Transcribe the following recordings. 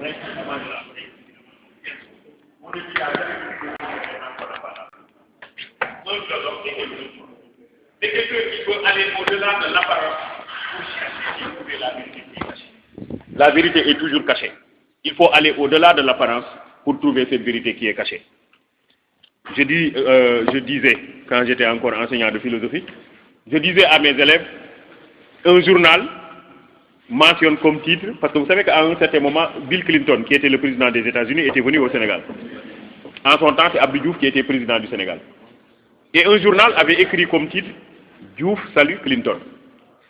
C'est quelqu'un qui veut aller au-delà de l'apparence pour chercher et trouver la vérité qui est cachée. La vérité est toujours cachée. Il faut aller au-delà de l'apparence pour trouver cette vérité qui est cachée. Je disais, quand j'étais encore enseignant de philosophie, je disais à mes élèves, un journal mentionne comme titre, parce que vous savez qu'à un certain moment, Bill Clinton, qui était le président des États-Unis, était venu au Sénégal. En son temps, c'est Abdou Diouf qui était président du Sénégal. Et un journal avait écrit comme titre, Diouf salue Clinton.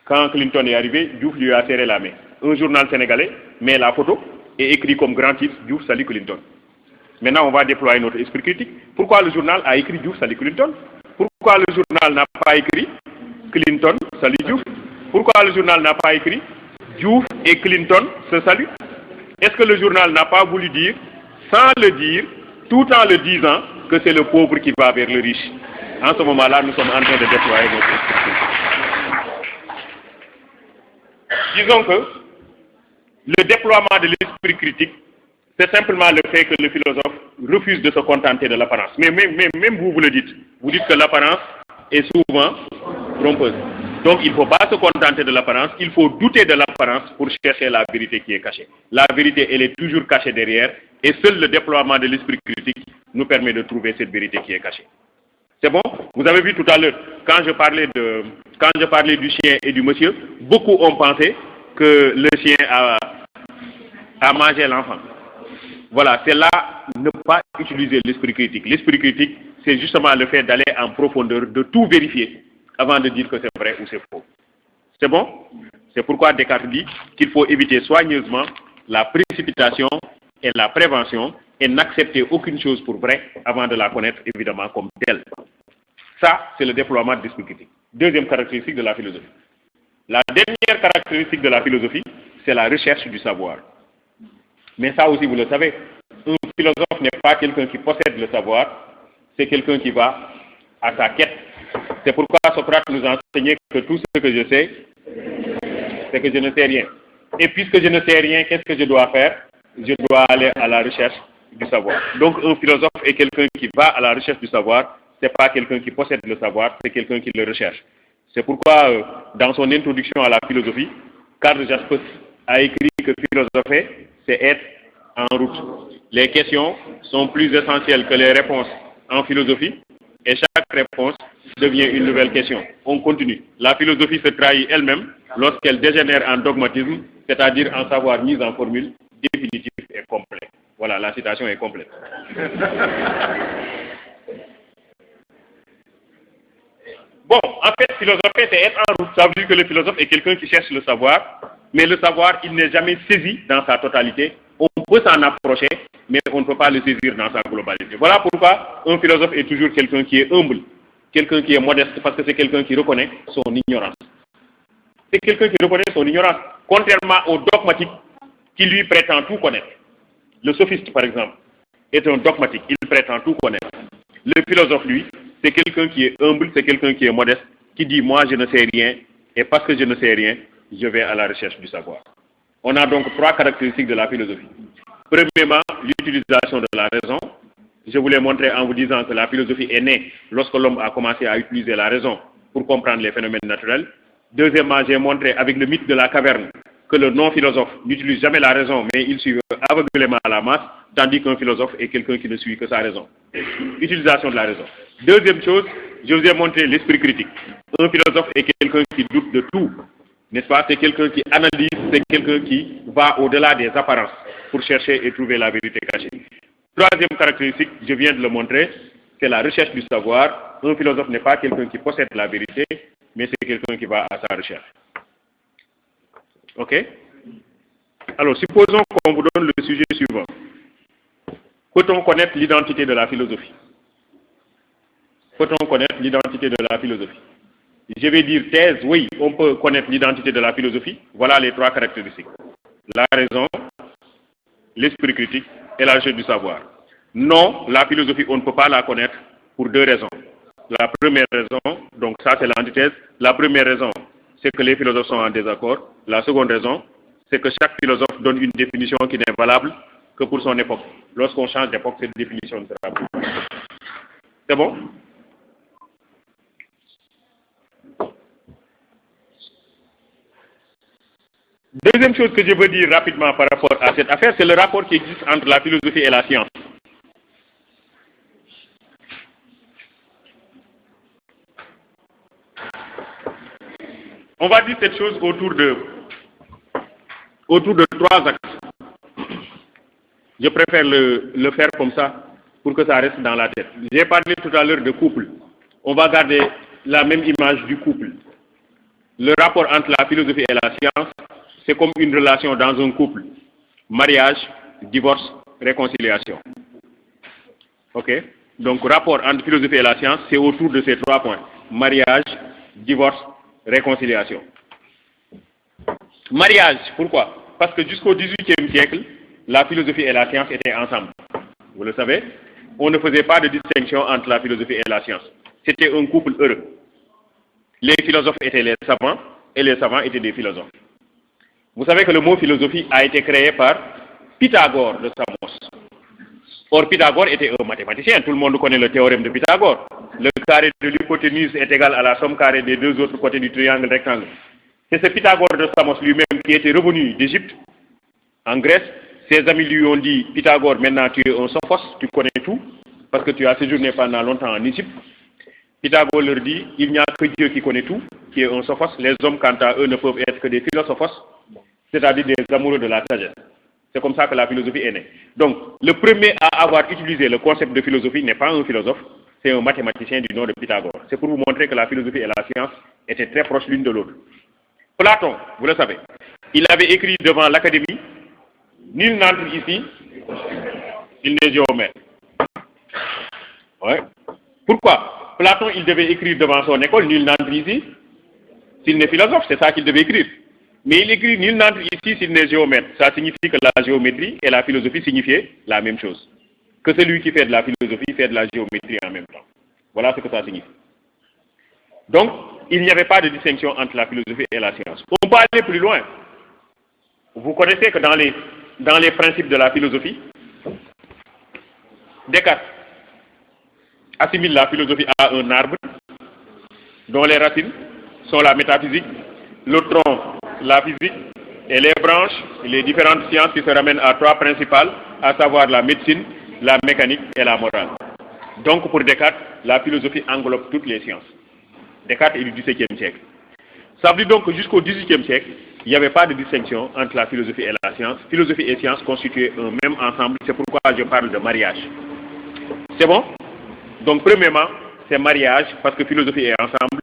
Quand Clinton est arrivé, Diouf lui a serré la main. Un journal sénégalais met la photo et écrit comme grand titre, Diouf salue Clinton. Maintenant, on va déployer notre esprit critique. Pourquoi le journal a écrit Diouf salue Clinton? Pourquoi le journal n'a pas écrit Clinton salue Diouf? Pourquoi le journal n'a pas écrit Diouf et Clinton se saluent? Est-ce que le journal n'a pas voulu dire, sans le dire, tout en le disant, que c'est le pauvre qui va vers le riche? En ce moment-là, nous sommes en train de déployer notre esprit critique. Disons que le déploiement de l'esprit critique, c'est simplement le fait que le philosophe refuse de se contenter de l'apparence. Mais même vous le dites. Vous dites que l'apparence est souvent trompeuse. Donc il ne faut pas se contenter de l'apparence, il faut douter de l'apparence pour chercher la vérité qui est cachée. La vérité, elle est toujours cachée derrière, et seul le déploiement de l'esprit critique nous permet de trouver cette vérité qui est cachée. C'est bon? Vous avez vu tout à l'heure, quand je parlais du chien et du monsieur, beaucoup ont pensé que le chien a mangé l'enfant. Voilà, c'est là ne pas utiliser l'esprit critique. L'esprit critique, c'est justement le fait d'aller en profondeur, de tout vérifier avant de dire que c'est vrai ou c'est faux. C'est bon? C'est pourquoi Descartes dit qu'il faut éviter soigneusement la précipitation et la prévention et n'accepter aucune chose pour vraie avant de la connaître évidemment comme telle. Ça, c'est le déploiement de l'esprit critique. Deuxième caractéristique de la philosophie. La dernière caractéristique de la philosophie, c'est la recherche du savoir. Mais ça aussi, vous le savez, un philosophe n'est pas quelqu'un qui possède le savoir, c'est quelqu'un qui va à sa quête. C'est pourquoi Socrate nous a enseigné que tout ce que je sais, c'est que je ne sais rien. Et puisque je ne sais rien, qu'est-ce que je dois faire? Je dois aller à la recherche du savoir. Donc un philosophe est quelqu'un qui va à la recherche du savoir, c'est pas quelqu'un qui possède le savoir, c'est quelqu'un qui le recherche. C'est pourquoi, dans son introduction à la philosophie, Karl Jaspers a écrit que philosopher, c'est être en route. Les questions sont plus essentielles que les réponses en philosophie, et chaque réponse devient une nouvelle question. On continue. La philosophie se trahit elle-même lorsqu'elle dégénère en dogmatisme, c'est-à-dire en savoir mis en formule définitif et complet. Voilà, la citation est complète. Bon, en fait, philosopher, c'est être en route. Ça veut dire que le philosophe est quelqu'un qui cherche le savoir, mais le savoir, il n'est jamais saisi dans sa totalité. On peut s'en approcher, mais on ne peut pas le saisir dans sa globalité. Voilà pourquoi un philosophe est toujours quelqu'un qui est humble, quelqu'un qui est modeste, parce que c'est quelqu'un qui reconnaît son ignorance. C'est quelqu'un qui reconnaît son ignorance, contrairement au dogmatique qui lui prétend tout connaître. Le sophiste, par exemple, est un dogmatique, il prétend tout connaître. Le philosophe, lui, c'est quelqu'un qui est humble, c'est quelqu'un qui est modeste, qui dit « moi je ne sais rien, et parce que je ne sais rien, je vais à la recherche du savoir ». On a donc trois caractéristiques de la philosophie. Premièrement, l'utilisation de la raison. Je vous l'ai montré en vous disant que la philosophie est née lorsque l'homme a commencé à utiliser la raison pour comprendre les phénomènes naturels. Deuxièmement, j'ai montré avec le mythe de la caverne que le non-philosophe n'utilise jamais la raison, mais il suit aveuglément à la masse, tandis qu'un philosophe est quelqu'un qui ne suit que sa raison. Utilisation de la raison. Deuxième chose, je vous ai montré l'esprit critique. Un philosophe est quelqu'un qui doute de tout, n'est-ce pas? C'est quelqu'un qui analyse, c'est quelqu'un qui va au-delà des apparences pour chercher et trouver la vérité cachée. Troisième caractéristique, je viens de le montrer, c'est la recherche du savoir. Un philosophe n'est pas quelqu'un qui possède la vérité, mais c'est quelqu'un qui va à sa recherche. Ok? Alors, supposons qu'on vous donne le sujet suivant. Peut-on connaître l'identité de la philosophie? Peut-on connaître l'identité de la philosophie? Je vais dire thèse, oui, on peut connaître l'identité de la philosophie. Voilà les trois caractéristiques. La raison, l'esprit critique et la recherche du savoir. Non, la philosophie, on ne peut pas la connaître pour deux raisons. La première raison, donc ça c'est l'antithèse, la première raison, c'est que les philosophes sont en désaccord. La seconde raison, c'est que chaque philosophe donne une définition qui n'est valable que pour son époque. Lorsqu'on change d'époque, cette définition ne sera plus. C'est bon? Deuxième chose que je veux dire rapidement par rapport à cette affaire, c'est le rapport qui existe entre la philosophie et la science. On va dire cette chose autour de trois axes. Je préfère le faire comme ça pour que ça reste dans la tête. J'ai parlé tout à l'heure de couple. On va garder la même image du couple. Le rapport entre la philosophie et la science, c'est comme une relation dans un couple. Mariage, divorce, réconciliation. Ok? Donc, rapport entre philosophie et la science, c'est autour de ces trois points. Mariage, divorce, réconciliation. Mariage, pourquoi? Parce que jusqu'au XVIIIe siècle, la philosophie et la science étaient ensemble. Vous le savez, on ne faisait pas de distinction entre la philosophie et la science. C'était un couple heureux. Les philosophes étaient les savants et les savants étaient des philosophes. Vous savez que le mot philosophie a été créé par Pythagore de Samos. Or, Pythagore était un mathématicien. Tout le monde connaît le théorème de Pythagore. Le carré de l'hypoténuse est égal à la somme carrée des deux autres côtés du triangle rectangle. C'est ce Pythagore de Samos lui-même qui était revenu d'Égypte, en Grèce. Ses amis lui ont dit, Pythagore, maintenant tu es un sophos, tu connais tout, parce que tu as séjourné pendant longtemps en Égypte. Pythagore leur dit, il n'y a que Dieu qui connaît tout, qui est un sophos. Les hommes, quant à eux, ne peuvent être que des philosophos, c'est-à-dire des amoureux de la sagesse. C'est comme ça que la philosophie est née. Donc, le premier à avoir utilisé le concept de philosophie n'est pas un philosophe, c'est un mathématicien du nom de Pythagore. C'est pour vous montrer que la philosophie et la science étaient très proches l'une de l'autre. Platon, vous le savez, il avait écrit devant l'Académie, nul n'entre ici, il n'est géomètre. Ouais. Pourquoi? Platon, il devait écrire devant son école, nul n'entre ici, s'il n'est philosophe, c'est ça qu'il devait écrire. Mais il écrit nul n'entre ici s'il n'est géomètre. Ça signifie que la géométrie et la philosophie signifiaient la même chose. Que celui qui fait de la philosophie fait de la géométrie en même temps. Voilà ce que ça signifie. Donc, il n'y avait pas de distinction entre la philosophie et la science. On peut aller plus loin. Vous connaissez que dans les principes de la philosophie, Descartes assimile la philosophie à un arbre dont les racines sont la métaphysique, le tronc, la physique, et les branches, les différentes sciences qui se ramènent à trois principales, à savoir la médecine, la mécanique et la morale. Donc pour Descartes, la philosophie englobe toutes les sciences. Descartes est du XVIIe siècle. Ça veut dire donc que jusqu'au XVIIIe siècle, il n'y avait pas de distinction entre la philosophie et la science. Philosophie et science constituaient un même ensemble, c'est pourquoi je parle de mariage. C'est bon? Donc premièrement, c'est mariage, parce que philosophie et ensemble,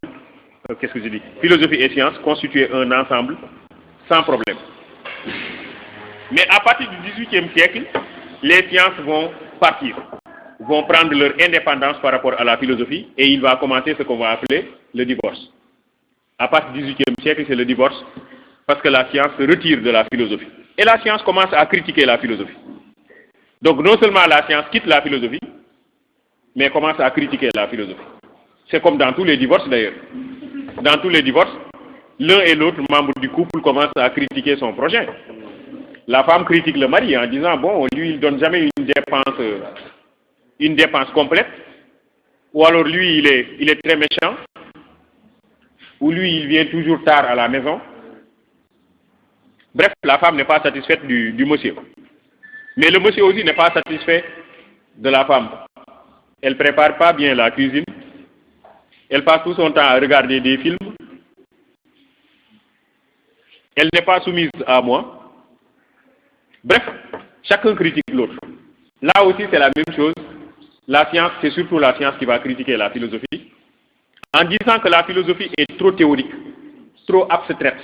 qu'est-ce que je dis? Philosophie et science constituaient un ensemble sans problème. Mais à partir du XVIIIe siècle, les sciences vont partir, vont prendre leur indépendance par rapport à la philosophie et il va commencer ce qu'on va appeler le divorce. À partir du XVIIIe siècle, c'est le divorce parce que la science se retire de la philosophie. Et la science commence à critiquer la philosophie. Donc non seulement la science quitte la philosophie, mais commence à critiquer la philosophie. C'est comme dans tous les divorces d'ailleurs. Dans tous les divorces, l'un et l'autre membre du couple commencent à critiquer son prochain. La femme critique le mari en disant, bon, lui, il ne donne jamais une dépense complète, ou alors lui, il est très méchant, ou lui, il vient toujours tard à la maison. Bref, la femme n'est pas satisfaite du monsieur. Mais le monsieur aussi n'est pas satisfait de la femme. Elle ne prépare pas bien la cuisine. Elle passe tout son temps à regarder des films. Elle n'est pas soumise à moi. Bref, chacun critique l'autre. Là aussi, c'est la même chose. La science, c'est surtout la science qui va critiquer la philosophie, en disant que la philosophie est trop théorique, trop abstraite.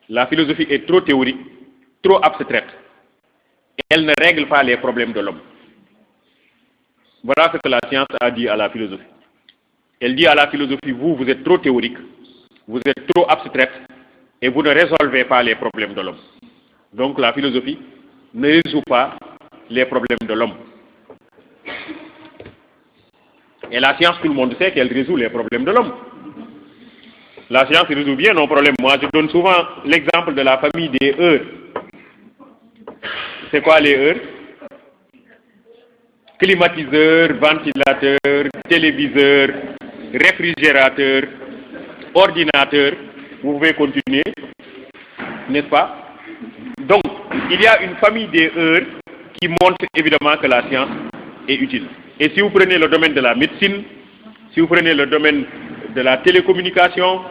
La philosophie est trop théorique, trop abstraite. Elle ne règle pas les problèmes de l'homme. Voilà ce que la science a dit à la philosophie. Elle dit à la philosophie, vous êtes trop théorique, vous êtes trop abstraite, et vous ne résolvez pas les problèmes de l'homme. Donc la philosophie ne résout pas les problèmes de l'homme. Et la science, tout le monde sait qu'elle résout les problèmes de l'homme. La science résout bien nos problèmes. Moi, je donne souvent l'exemple de la famille des heures. C'est quoi les heures? Climatiseur, ventilateur, téléviseur, réfrigérateur, ordinateur. Vous pouvez continuer, n'est-ce pas? Donc, il y a une famille des heures qui montre évidemment que la science est utile. Et si vous prenez le domaine de la médecine, si vous prenez le domaine de la télécommunication,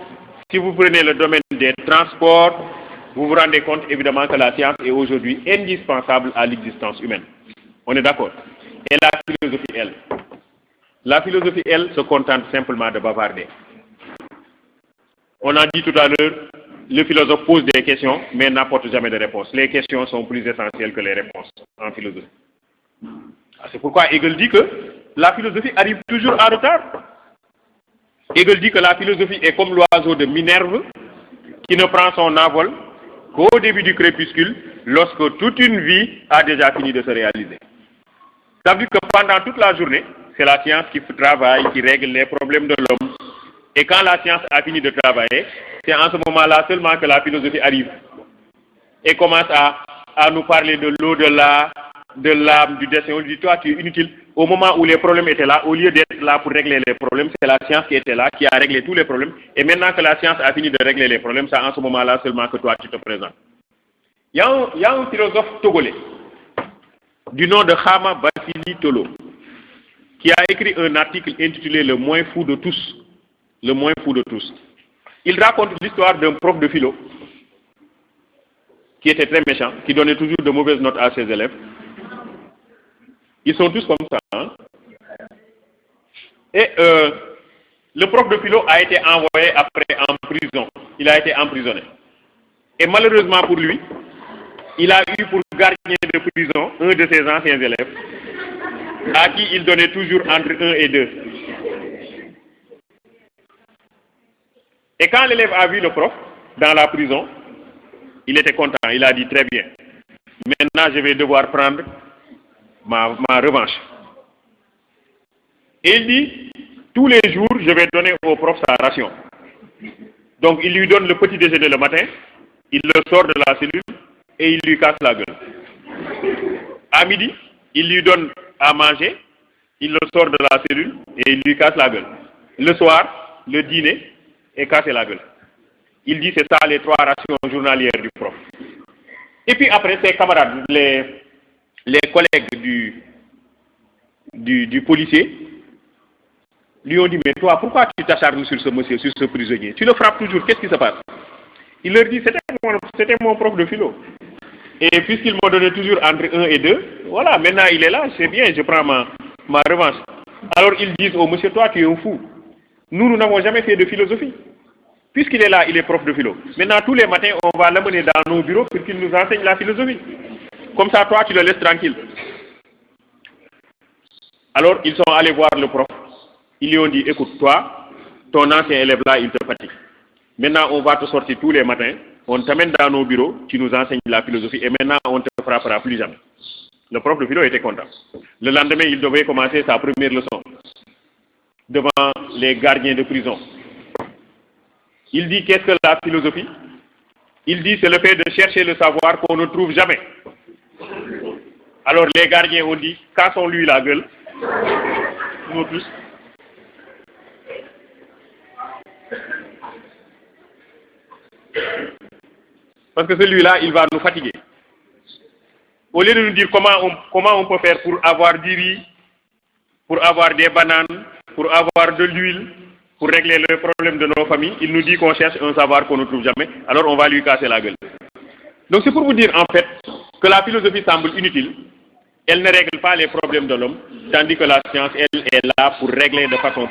si vous prenez le domaine des transports, vous vous rendez compte évidemment que la science est aujourd'hui indispensable à l'existence humaine. On est d'accord? Et la philosophie, elle? La philosophie, elle, se contente simplement de bavarder. On a dit tout à l'heure, le philosophe pose des questions, mais n'apporte jamais de réponses. Les questions sont plus essentielles que les réponses en philosophie. C'est pourquoi Hegel dit que la philosophie arrive toujours en retard. Hegel dit que la philosophie est comme l'oiseau de Minerve qui ne prend son envol qu'au début du crépuscule, lorsque toute une vie a déjà fini de se réaliser. Ça veut dire que pendant toute la journée, c'est la science qui travaille, qui règle les problèmes de l'homme. Et quand la science a fini de travailler, c'est en ce moment-là seulement que la philosophie arrive et commence à nous parler de l'au-delà, de l'âme, du destin. On dit, toi, tu es inutile. Au moment où les problèmes étaient là, au lieu d'être là pour régler les problèmes, c'est la science qui était là, qui a réglé tous les problèmes. Et maintenant que la science a fini de régler les problèmes, c'est en ce moment-là seulement que toi, tu te présentes. Il y a un philosophe togolais du nom de Khama Bassili Tolo qui a écrit un article intitulé Le moins fou de tous. Le moins fou de tous. Il raconte l'histoire d'un prof de philo qui était très méchant, qui donnait toujours de mauvaises notes à ses élèves. Ils sont tous comme ça. Hein? Et le prof de philo a été envoyé après en prison. Il a été emprisonné. Et malheureusement pour lui, il a eu pour gardien de prison un de ses anciens élèves, à qui il donnait toujours entre 1 et 2. Et quand l'élève a vu le prof dans la prison, il était content. Il a dit très bien. Maintenant, je vais devoir prendre ma revanche. Et il dit, tous les jours, je vais donner au prof sa ration. Donc, il lui donne le petit déjeuner le matin, il le sort de la cellule et il lui casse la gueule. À midi, il lui donne à manger, il le sort de la cellule et il lui casse la gueule. Le soir, le dîner et casser la gueule. Il dit c'est ça les 3 rations journalières du prof. Et puis après, ses camarades, les collègues du policier, lui ont dit, mais toi, pourquoi tu t'acharnes sur ce monsieur, sur ce prisonnier? Tu le frappes toujours, qu'est-ce qui se passe? Il leur dit, c'était mon prof de philo. Et puisqu'il m'a donné toujours entre 1 et 2, voilà, maintenant il est là, c'est bien, je prends ma revanche. Alors ils disent, oh monsieur, toi tu es un fou. Nous n'avons jamais fait de philosophie. Puisqu'il est là, il est prof de philo. Maintenant, tous les matins, on va l'amener dans nos bureaux pour qu'il nous enseigne la philosophie. Comme ça, toi, tu le laisses tranquille. Alors, ils sont allés voir le prof. Ils lui ont dit, écoute, toi, ton ancien élève là, il te fatigue. Maintenant, on va te sortir tous les matins. On t'amène dans nos bureaux, tu nous enseignes la philosophie et maintenant, on ne te frappera plus jamais. Le prof de philo était content. Le lendemain, il devait commencer sa première leçon devant les gardiens de prison. Il dit, qu'est-ce que la philosophie? Il dit, c'est le fait de chercher le savoir qu'on ne trouve jamais. Alors les gardiens ont dit, cassons-lui la gueule. Nous tous. Parce que celui-là, il va nous fatiguer. Au lieu de nous dire comment on peut faire pour avoir du riz, pour avoir des bananes, pour avoir de l'huile, pour régler le problème de nos familles, il nous dit qu'on cherche un savoir qu'on ne trouve jamais, alors on va lui casser la gueule. Donc c'est pour vous dire en fait que la philosophie semble inutile, elle ne règle pas les problèmes de l'homme, tandis que la science, elle, est là pour régler de façon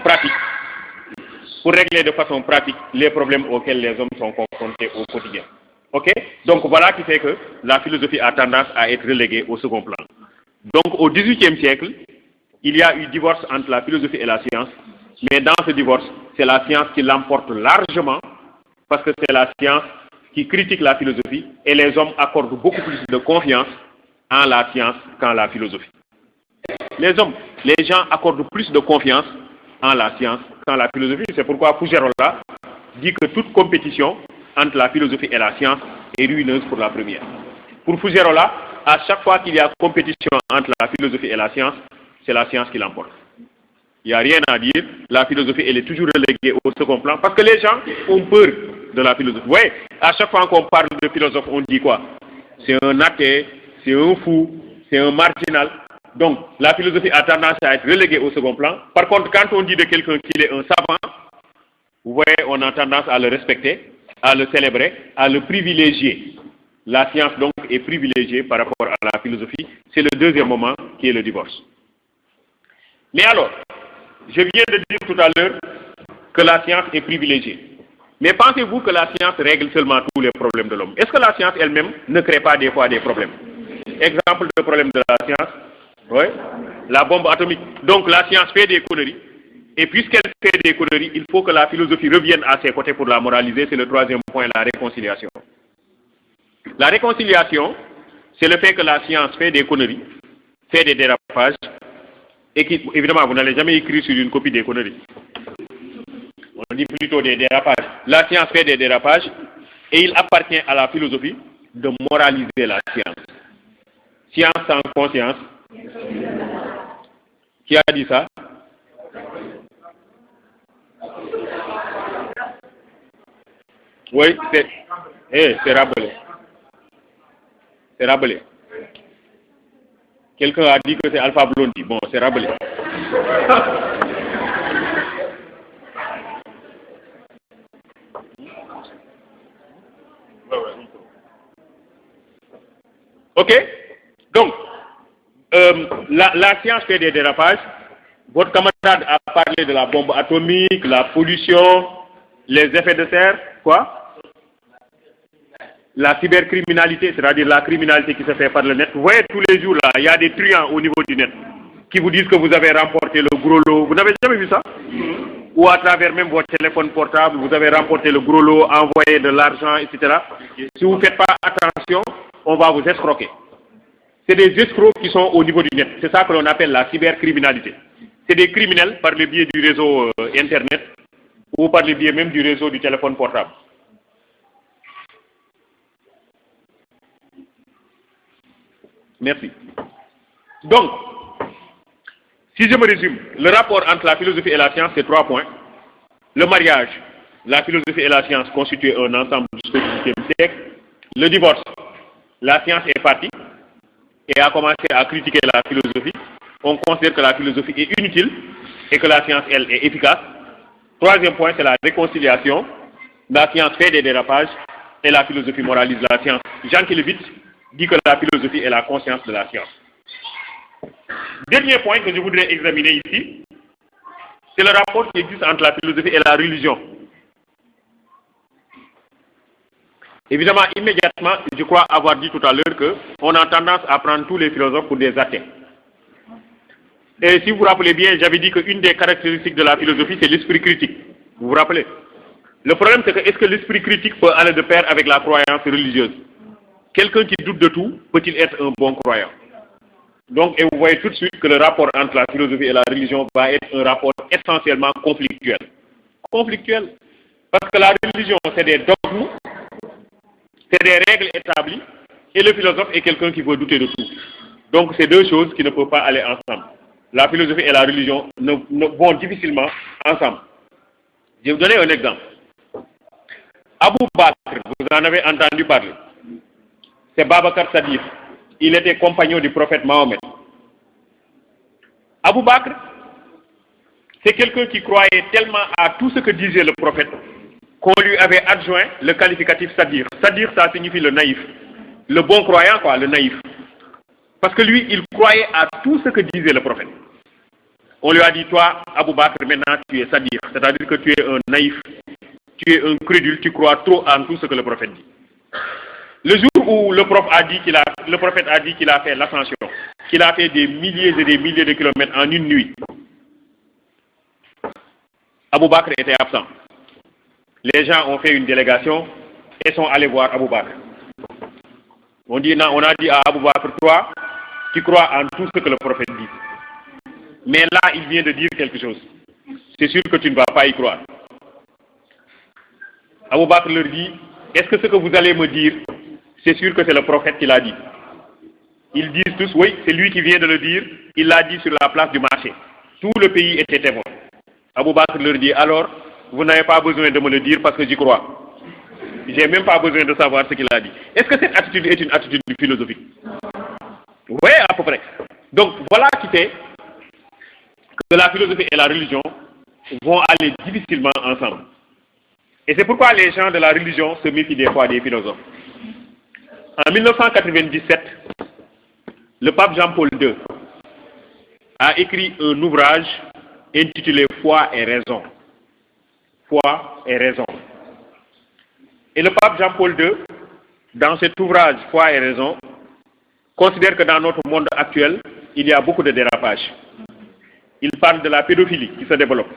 pratique, les problèmes auxquels les hommes sont confrontés au quotidien. Ok? Donc voilà qui fait que la philosophie a tendance à être reléguée au second plan. Donc au XVIIIe siècle, il y a eu divorce entre la philosophie et la science, mais dans ce divorce, c'est la science qui l'emporte largement, parce que c'est la science qui critique la philosophie, et les hommes accordent beaucoup plus de confiance en la science qu'en la philosophie. Les gens accordent plus de confiance en la science qu'en la philosophie. C'est pourquoi Fougerola dit que toute compétition entre la philosophie et la science est ruineuse pour la première. Pour Fougerola, à chaque fois qu'il y a compétition entre la philosophie et la science, c'est la science qui l'emporte. Il n'y a rien à dire, la philosophie elle est toujours reléguée au second plan parce que les gens ont peur de la philosophie. Vous voyez, à chaque fois qu'on parle de philosophe, on dit quoi? C'est un athée, c'est un fou, c'est un marginal. Donc, la philosophie a tendance à être reléguée au second plan. Par contre, quand on dit de quelqu'un qu'il est un savant, vous voyez, on a tendance à le respecter, à le célébrer, à le privilégier. La science, donc, est privilégiée par rapport à la philosophie. C'est le deuxième moment qui est le divorce. Mais alors, je viens de dire tout à l'heure que la science est privilégiée. Mais pensez-vous que la science règle seulement tous les problèmes de l'homme? Est-ce que la science elle-même ne crée pas des fois des problèmes? Exemple de problème de la science, oui, la bombe atomique. Donc la science fait des conneries. Et puisqu'elle fait des conneries, il faut que la philosophie revienne à ses côtés pour la moraliser. C'est le troisième point, la réconciliation. La réconciliation, c'est le fait que la science fait des conneries, fait des dérapages, et qui, évidemment, vous n'allez jamais écrire sur une copie des conneries. On dit plutôt des dérapages. La science fait des dérapages, et il appartient à la philosophie de moraliser la science. Science sans conscience. Qui a dit ça? Oui, c'est Rabelais. C'est Rabelais. Quelqu'un a dit que c'est Alpha Blondy. Bon, c'est Rabelais. Ok? Donc, la science fait des dérapages. Votre camarade a parlé de la bombe atomique, la pollution, les effets de serre, quoi? La cybercriminalité, c'est-à-dire la criminalité qui se fait par le net. Vous voyez, tous les jours, là, il y a des truands au niveau du net qui vous disent que vous avez remporté le gros lot. Vous n'avez jamais vu ça? Ou à travers même votre téléphone portable, vous avez remporté le gros lot, envoyé de l'argent, etc. Si vous ne faites pas attention, on va vous escroquer. C'est des escrocs qui sont au niveau du net. C'est ça que l'on appelle la cybercriminalité. C'est des criminels par le biais du réseau Internet ou par le biais même du réseau du téléphone portable. Merci. Donc, si je me résume, le rapport entre la philosophie et la science, c'est 3 points. Le mariage, la philosophie et la science constituent un ensemble jusqu'au XVIIIe siècle. Le divorce, la science est partie et a commencé à critiquer la philosophie. On considère que la philosophie est inutile et que la science, elle, est efficace. Troisième point, c'est la réconciliation. La science fait des dérapages et la philosophie moralise la science. Jean Kelevitch dit que la philosophie est la conscience de la science. Dernier point que je voudrais examiner ici, c'est le rapport qui existe entre la philosophie et la religion. Évidemment, immédiatement, je crois avoir dit tout à l'heure qu'on a tendance à prendre tous les philosophes pour des athées. Et si vous vous rappelez bien, j'avais dit qu'une des caractéristiques de la philosophie, c'est l'esprit critique. Vous vous rappelez? Le problème, c'est que est-ce que l'esprit critique peut aller de pair avec la croyance religieuse? Quelqu'un qui doute de tout, peut-il être un bon croyant? Donc, et vous voyez tout de suite que le rapport entre la philosophie et la religion va être un rapport essentiellement conflictuel. Conflictuel. Parce que la religion, c'est des dogmes, c'est des règles établies, et le philosophe est quelqu'un qui veut douter de tout. Donc, c'est deux choses qui ne peuvent pas aller ensemble. La philosophie et la religion ne vont difficilement ensemble. Je vais vous donner un exemple. Abou Bakr, vous en avez entendu parler. C'est Babakar Sadiq. Il était compagnon du prophète Mahomet. Abou Bakr, c'est quelqu'un qui croyait tellement à tout ce que disait le prophète qu'on lui avait adjoint le qualificatif Sadir. Sadir, ça signifie le naïf. Le bon croyant, quoi, le naïf. Parce que lui, il croyait à tout ce que disait le prophète. On lui a dit, toi, Abou Bakr, maintenant tu es Sadir. C'est-à-dire que tu es un naïf. Tu es un crédule, tu crois trop en tout ce que le prophète dit. Le jour où le prophète a dit qu'il a fait l'ascension, qu'il a fait des milliers et des milliers de kilomètres en une nuit, Abou Bakr était absent. Les gens ont fait une délégation et sont allés voir Abou Bakr. On a dit à Abou Bakr, toi, tu crois en tout ce que le prophète dit. Mais là, il vient de dire quelque chose. C'est sûr que tu ne vas pas y croire. Abou Bakr leur dit, est-ce que ce que vous allez me dire, c'est sûr que c'est le prophète qui l'a dit? Ils disent tous, oui, c'est lui qui vient de le dire, il l'a dit sur la place du marché. Tout le pays était témoin. Abou Bakr leur dit, alors, vous n'avez pas besoin de me le dire parce que j'y crois. J'ai même pas besoin de savoir ce qu'il a dit. Est-ce que cette attitude est une attitude philosophique? Oui, à peu près. Donc, voilà qui fait que la philosophie et la religion vont aller difficilement ensemble. Et c'est pourquoi les gens de la religion se méfient des fois des philosophes. En 1997, le pape Jean-Paul II a écrit un ouvrage intitulé Foi et raison. Foi et raison. Et le pape Jean-Paul II, dans cet ouvrage Foi et raison, considère que dans notre monde actuel, il y a beaucoup de dérapages. Il parle de la pédophilie qui se développe.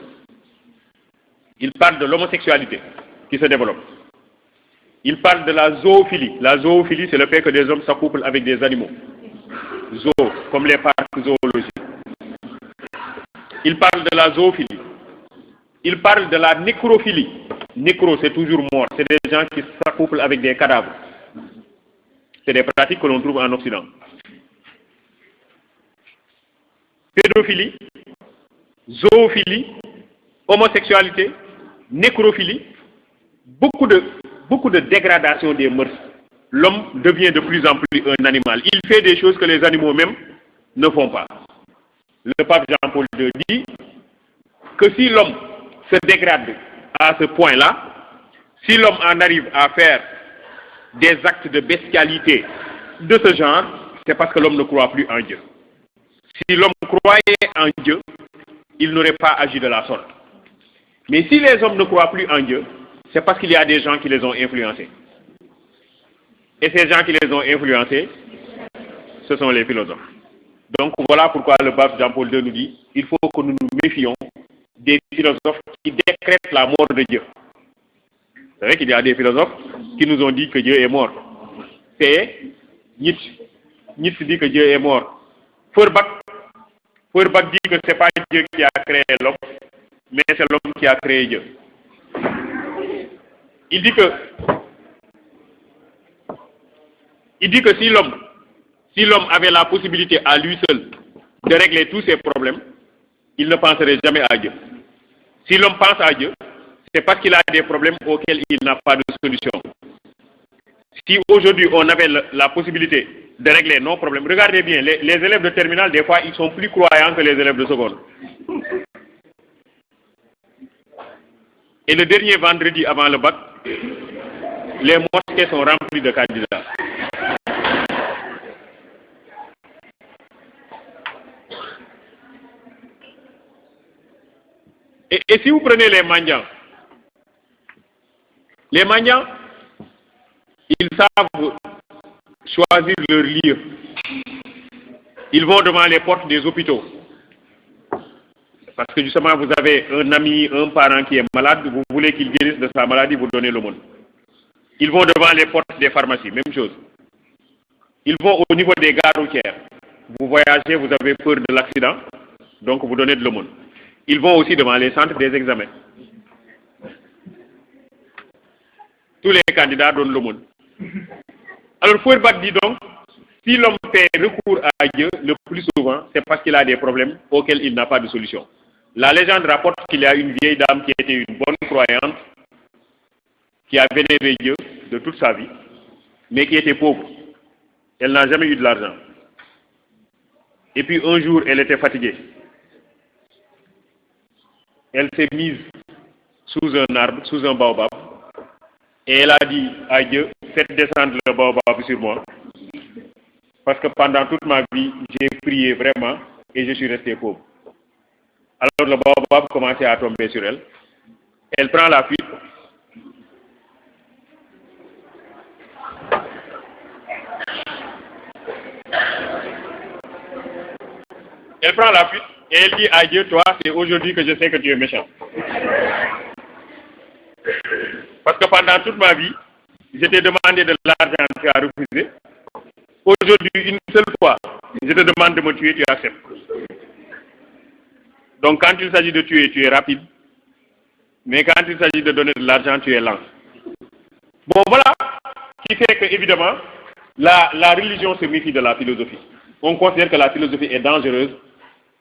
Il parle de l'homosexualité qui se développe. Il parle de la zoophilie. La zoophilie, c'est le fait que des hommes s'accouplent avec des animaux. Zoo, comme les parcs zoologiques. Il parle de la zoophilie. Il parle de la nécrophilie. Nécro, c'est toujours mort. C'est des gens qui s'accouplent avec des cadavres. C'est des pratiques que l'on trouve en Occident. Pédophilie, zoophilie, homosexualité, nécrophilie, beaucoup de dégradation des mœurs. L'homme devient de plus en plus un animal. Il fait des choses que les animaux même ne font pas. Le pape Jean-Paul II dit que si l'homme se dégrade à ce point-là, si l'homme en arrive à faire des actes de bestialité de ce genre, c'est parce que l'homme ne croit plus en Dieu. Si l'homme croyait en Dieu, il n'aurait pas agi de la sorte. Mais si les hommes ne croient plus en Dieu, c'est parce qu'il y a des gens qui les ont influencés. Et ces gens qui les ont influencés, ce sont les philosophes. Donc voilà pourquoi le pape Jean-Paul II nous dit, il faut que nous nous méfions des philosophes qui décrètent la mort de Dieu. C'est vrai qu'il y a des philosophes qui nous ont dit que Dieu est mort. C'est Nietzsche dit que Dieu est mort. Feuerbach dit que ce n'est pas Dieu qui a créé l'homme, mais c'est l'homme qui a créé Dieu. Il dit que si l'homme avait la possibilité à lui seul de régler tous ses problèmes, il ne penserait jamais à Dieu. Si l'homme pense à Dieu, c'est parce qu'il a des problèmes auxquels il n'a pas de solution. Si aujourd'hui on avait la possibilité de régler nos problèmes, regardez bien, les élèves de terminale, des fois, ils sont plus croyants que les élèves de seconde. Et le dernier vendredi avant le bac, les mosquées sont remplies de candidats. Et si vous prenez les mendiants, ils savent choisir leur lieu. Ils vont devant les portes des hôpitaux. Parce que justement, vous avez un ami, un parent qui est malade, vous voulez qu'il guérisse de sa maladie, vous donnez l'aumône. Ils vont devant les portes des pharmacies, même chose. Ils vont au niveau des gares routières. Vous voyagez, vous avez peur de l'accident, donc vous donnez de l'aumône. Ils vont aussi devant les centres des examens. Tous les candidats donnent l'aumône. Alors Feuerbach dit donc, si l'homme fait recours à Dieu, le plus souvent, c'est parce qu'il a des problèmes auxquels il n'a pas de solution. La légende rapporte qu'il y a une vieille dame qui était une bonne croyante, qui a vénéré Dieu de toute sa vie, mais qui était pauvre. Elle n'a jamais eu de l'argent. Et puis un jour, elle était fatiguée. Elle s'est mise sous un arbre, sous un baobab, et elle a dit à Dieu, faites descendre le baobab sur moi, parce que pendant toute ma vie, j'ai prié vraiment, et je suis resté pauvre. Alors le baobab commençait à tomber sur elle. Elle prend la fuite. Elle prend la fuite et elle dit à Dieu, toi, c'est aujourd'hui que je sais que tu es méchant. Parce que pendant toute ma vie, je t'ai demandé de l'argent, tu as refusé. Aujourd'hui, une seule fois, je te demande de me tuer, tu acceptes. Donc quand il s'agit de tuer, tu es rapide. Mais quand il s'agit de donner de l'argent, tu es lent. Bon, voilà, qui fait que, évidemment, la religion se méfie de la philosophie. On considère que la philosophie est dangereuse,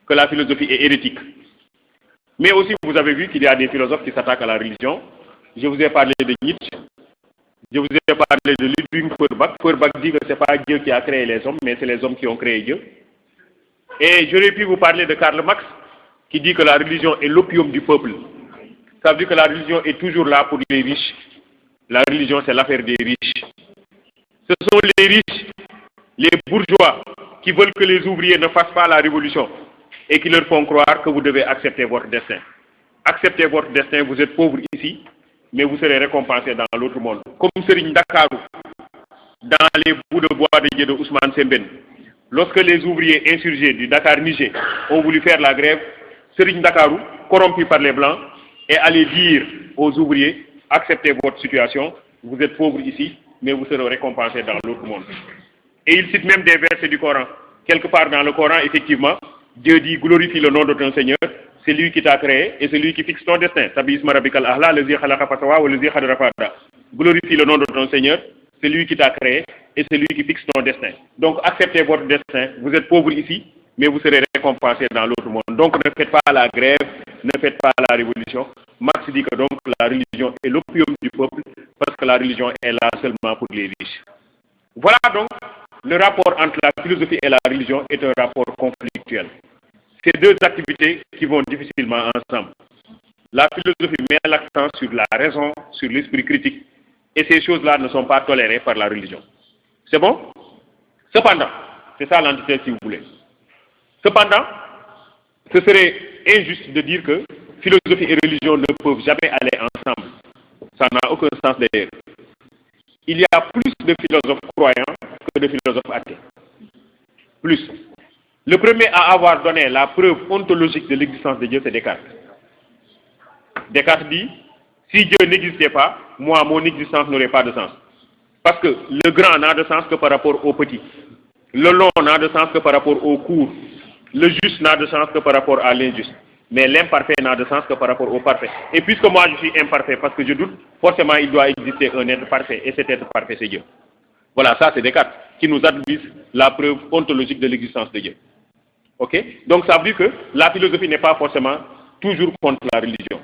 que la philosophie est hérétique. Mais aussi, vous avez vu qu'il y a des philosophes qui s'attaquent à la religion. Je vous ai parlé de Nietzsche, je vous ai parlé de Ludwig Feuerbach. Feuerbach dit que ce n'est pas Dieu qui a créé les hommes, mais c'est les hommes qui ont créé Dieu. Et j'aurais pu vous parler de Karl Marx, qui dit que la religion est l'opium du peuple. Ça veut dire que la religion est toujours là pour les riches. La religion, c'est l'affaire des riches. Ce sont les riches, les bourgeois, qui veulent que les ouvriers ne fassent pas la révolution et qui leur font croire que vous devez accepter votre destin. Acceptez votre destin, vous êtes pauvre ici, mais vous serez récompensé dans l'autre monde. Comme Serigne Dakarou, dans les bouts de bois de Dieu de Ousmane Sembène. Lorsque les ouvriers insurgés du Dakar-Niger ont voulu faire la grève, Serigne Dakarou, corrompu par les Blancs, est allé dire aux ouvriers, acceptez votre situation, vous êtes pauvres ici, mais vous serez récompensés dans l'autre monde. Et il cite même des versets du Coran. Quelque part dans le Coran, effectivement, Dieu dit, glorifie le nom de ton Seigneur, c'est lui qui t'a créé et c'est lui qui fixe ton destin. Glorifie le nom de ton Seigneur, c'est lui qui t'a créé et c'est lui qui fixe ton destin. Donc acceptez votre destin, vous êtes pauvres ici, mais vous serez récompensés dans l'autre monde. Donc ne faites pas la grève, ne faites pas la révolution. Marx dit que donc la religion est l'opium du peuple parce que la religion est là seulement pour les riches. Voilà donc, le rapport entre la philosophie et la religion est un rapport conflictuel. C'est deux activités qui vont difficilement ensemble. La philosophie met l'accent sur la raison, sur l'esprit critique, et ces choses-là ne sont pas tolérées par la religion. C'est bon? Cependant, c'est ça l'antithèse si vous voulez. Cependant, ce serait injuste de dire que philosophie et religion ne peuvent jamais aller ensemble. Ça n'a aucun sens d'ailleurs. Il y a plus de philosophes croyants que de philosophes athées. Plus. Le premier à avoir donné la preuve ontologique de l'existence de Dieu, c'est Descartes. Descartes dit, si Dieu n'existait pas, moi, mon existence n'aurait pas de sens. Parce que le grand n'a de sens que par rapport au petit. Le long n'a de sens que par rapport au court. Le juste n'a de sens que par rapport à l'injuste. Mais l'imparfait n'a de sens que par rapport au parfait. Et puisque moi je suis imparfait parce que je doute, forcément il doit exister un être parfait. Et cet être parfait, c'est Dieu. Voilà, ça c'est Descartes qui nous advise la preuve ontologique de l'existence de Dieu. Ok? Donc ça veut dire que la philosophie n'est pas forcément toujours contre la religion.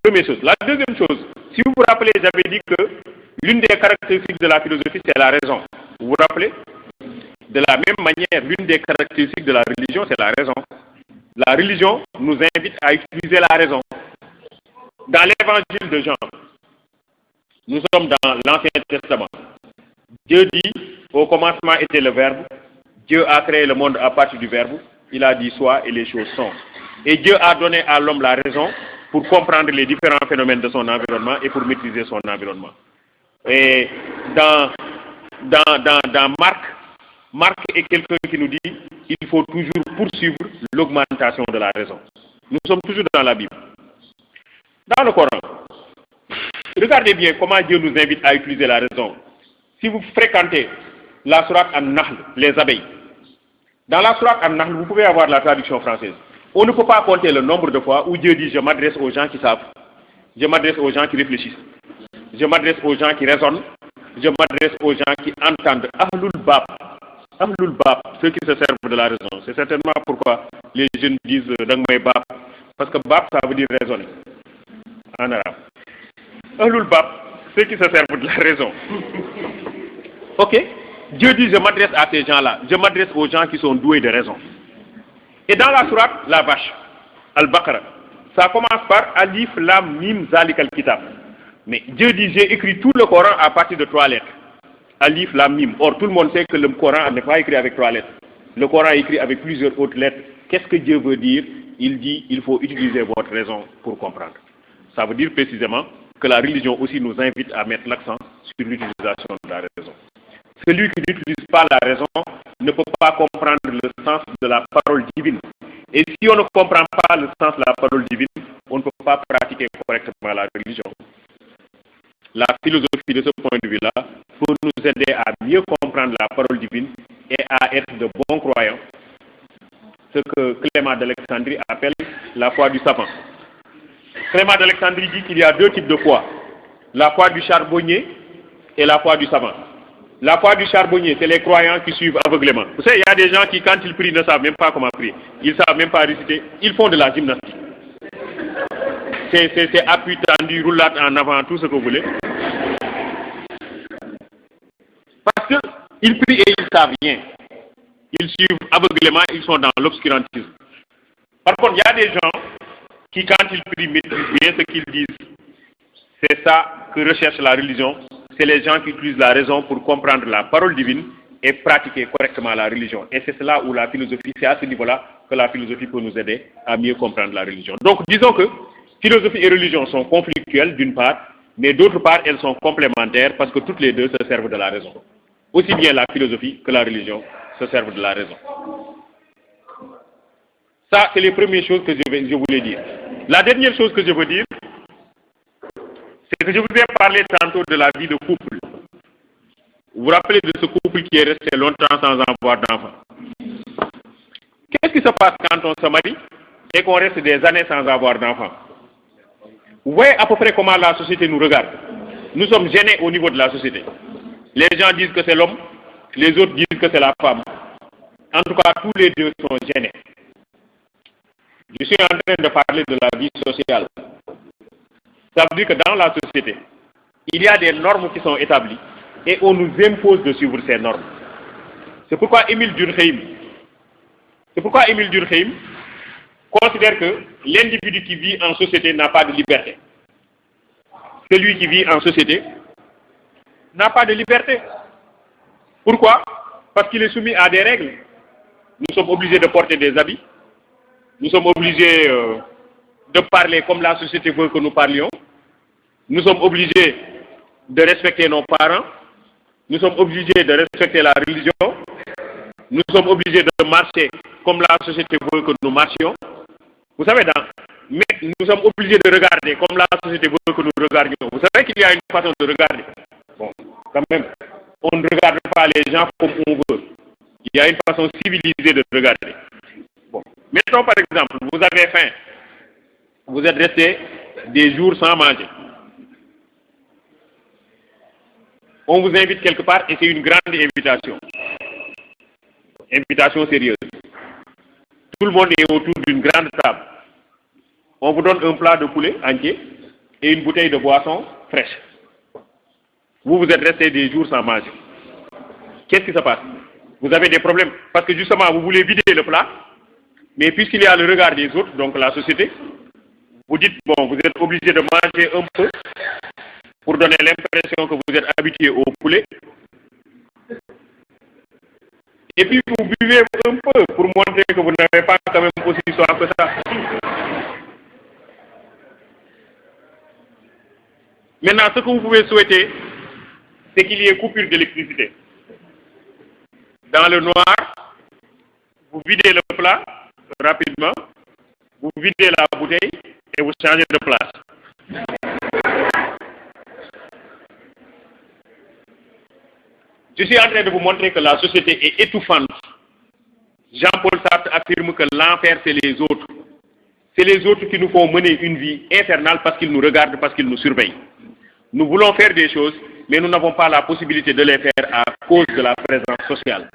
Première chose. La deuxième chose, si vous vous rappelez, j'avais dit que l'une des caractéristiques de la philosophie, c'est la raison. Vous vous rappelez? De la même manière, l'une des caractéristiques de la religion, c'est la raison. La religion nous invite à utiliser la raison. Dans l'évangile de Jean, nous sommes dans l'Ancien Testament. Dieu dit, au commencement était le Verbe, Dieu a créé le monde à partir du Verbe, il a dit soit et les choses sont. Et Dieu a donné à l'homme la raison pour comprendre les différents phénomènes de son environnement et pour maîtriser son environnement. Et dans Marc est quelqu'un qui nous dit qu'il faut toujours poursuivre l'augmentation de la raison. Nous sommes toujours dans la Bible. Dans le Coran, regardez bien comment Dieu nous invite à utiliser la raison. Si vous fréquentez la sourate An-Nahl, les abeilles, dans la sourate An-Nahl, vous pouvez avoir la traduction française. On ne peut pas compter le nombre de fois où Dieu dit « Je m'adresse aux gens qui savent, je m'adresse aux gens qui réfléchissent, je m'adresse aux gens qui raisonnent, je m'adresse aux gens qui entendent. Ahlul Bab. Ahlul Bab, ceux qui se servent de la raison. C'est certainement pourquoi les jeunes disent Dangmay Bab. Parce que Bab, ça veut dire raisonner en arabe. Ahlul Bab, ceux qui se servent de la raison. Ok? Dieu dit je m'adresse à ces gens-là. Je m'adresse aux gens qui sont doués de raison. Et dans la sourate, la vache, Al-Baqarah, ça commence par Alif Lam Mim Zalik al-Kitab. Mais Dieu dit j'ai écrit tout le Coran à partir de 3 lettres. Alif Lam Mim. Or tout le monde sait que le Coran n'est pas écrit avec 3 lettres. Le Coran est écrit avec plusieurs autres lettres. Qu'est-ce que Dieu veut dire? Il dit il faut utiliser votre raison pour comprendre. Ça veut dire précisément que la religion aussi nous invite à mettre l'accent sur l'utilisation de la raison. Celui qui n'utilise pas la raison ne peut pas comprendre le sens de la parole divine. Et si on ne comprend pas le sens de la parole divine, on ne peut pas pratiquer correctement la religion. La philosophie de ce point de vue-là peut nous aider à mieux comprendre la parole divine et à être de bons croyants. Ce que Clément d'Alexandrie appelle la foi du savant. Clément d'Alexandrie dit qu'il y a 2 types de foi. La foi du charbonnier et la foi du savant. La foi du charbonnier, c'est les croyants qui suivent aveuglément. Vous savez, il y a des gens qui, quand ils prient, ne savent même pas comment prier. Ils ne savent même pas réciter. Ils font de la gymnastique. C'est appui tendu, roulade en avant, tout ce que vous voulez. Parce qu'ils prient et ils ne savent rien. Ils suivent aveuglément, ils sont dans l'obscurantisme. Par contre, il y a des gens qui, quand ils prient, maîtrisent bien ce qu'ils disent. C'est ça que recherche la religion. C'est les gens qui utilisent la raison pour comprendre la parole divine et pratiquer correctement la religion. Et c'est là où la philosophie, c'est à ce niveau-là que la philosophie peut nous aider à mieux comprendre la religion. Donc, disons que philosophie et religion sont conflictuelles d'une part, mais d'autre part, elles sont complémentaires parce que toutes les deux se servent de la raison. Aussi bien la philosophie que la religion se servent de la raison. Ça, c'est les premières choses que je voulais dire. La dernière chose que je veux dire, c'est que je vous ai parlé tantôt de la vie de couple. Vous vous rappelez de ce couple qui est resté longtemps sans avoir d'enfants. Qu'est-ce qui se passe quand on se marie et qu'on reste des années sans avoir d'enfants? Vous voyez à peu près comment la société nous regarde. Nous sommes gênés au niveau de la société. Les gens disent que c'est l'homme, les autres disent que c'est la femme. En tout cas, tous les deux sont gênés. Je suis en train de parler de la vie sociale. Ça veut dire que dans la société, il y a des normes qui sont établies et on nous impose de suivre ces normes. C'est pourquoi Émile Durkheim considère que l'individu qui vit en société n'a pas de liberté. Celui qui vit en société n'a pas de liberté. Pourquoi? Parce qu'il est soumis à des règles. Nous sommes obligés de porter des habits. Nous sommes obligés de parler comme la société veut que nous parlions. Nous sommes obligés de respecter nos parents. Nous sommes obligés de respecter la religion. Nous sommes obligés de marcher comme la société veut que nous marchions. Vous savez, mais nous sommes obligés de regarder comme la société veut que nous regardions. Vous savez qu'il y a une façon de regarder. Bon, quand même, on ne regarde pas les gens comme on veut. Il y a une façon civilisée de regarder. Bon, mettons par exemple, vous avez faim. Vous êtes resté des jours sans manger. On vous invite quelque part et c'est une grande invitation. Invitation sérieuse. Tout le monde est autour d'une grande table. On vous donne un plat de poulet entier et une bouteille de boisson fraîche. Vous êtes resté des jours sans manger. Qu'est-ce qui se passe? Vous avez des problèmes parce que justement vous voulez vider le plat, mais puisqu'il y a le regard des autres, donc la société, vous dites, bon, vous êtes obligé de manger un peu pour donner l'impression que vous êtes habitué au poulet. Et puis vous buvez un peu pour montrer que vous n'avez pas quand même aussi soif que ça. Maintenant, ce que vous pouvez souhaiter, c'est qu'il y ait coupure d'électricité. Dans le noir, vous videz le plat rapidement, vous videz la bouteille et vous changez de place. Je suis en train de vous montrer que la société est étouffante. Jean-Paul Sartre affirme que l'enfer, c'est les autres. C'est les autres qui nous font mener une vie infernale parce qu'ils nous regardent, parce qu'ils nous surveillent. Nous voulons faire des choses, mais nous n'avons pas la possibilité de les faire à cause de la présence sociale.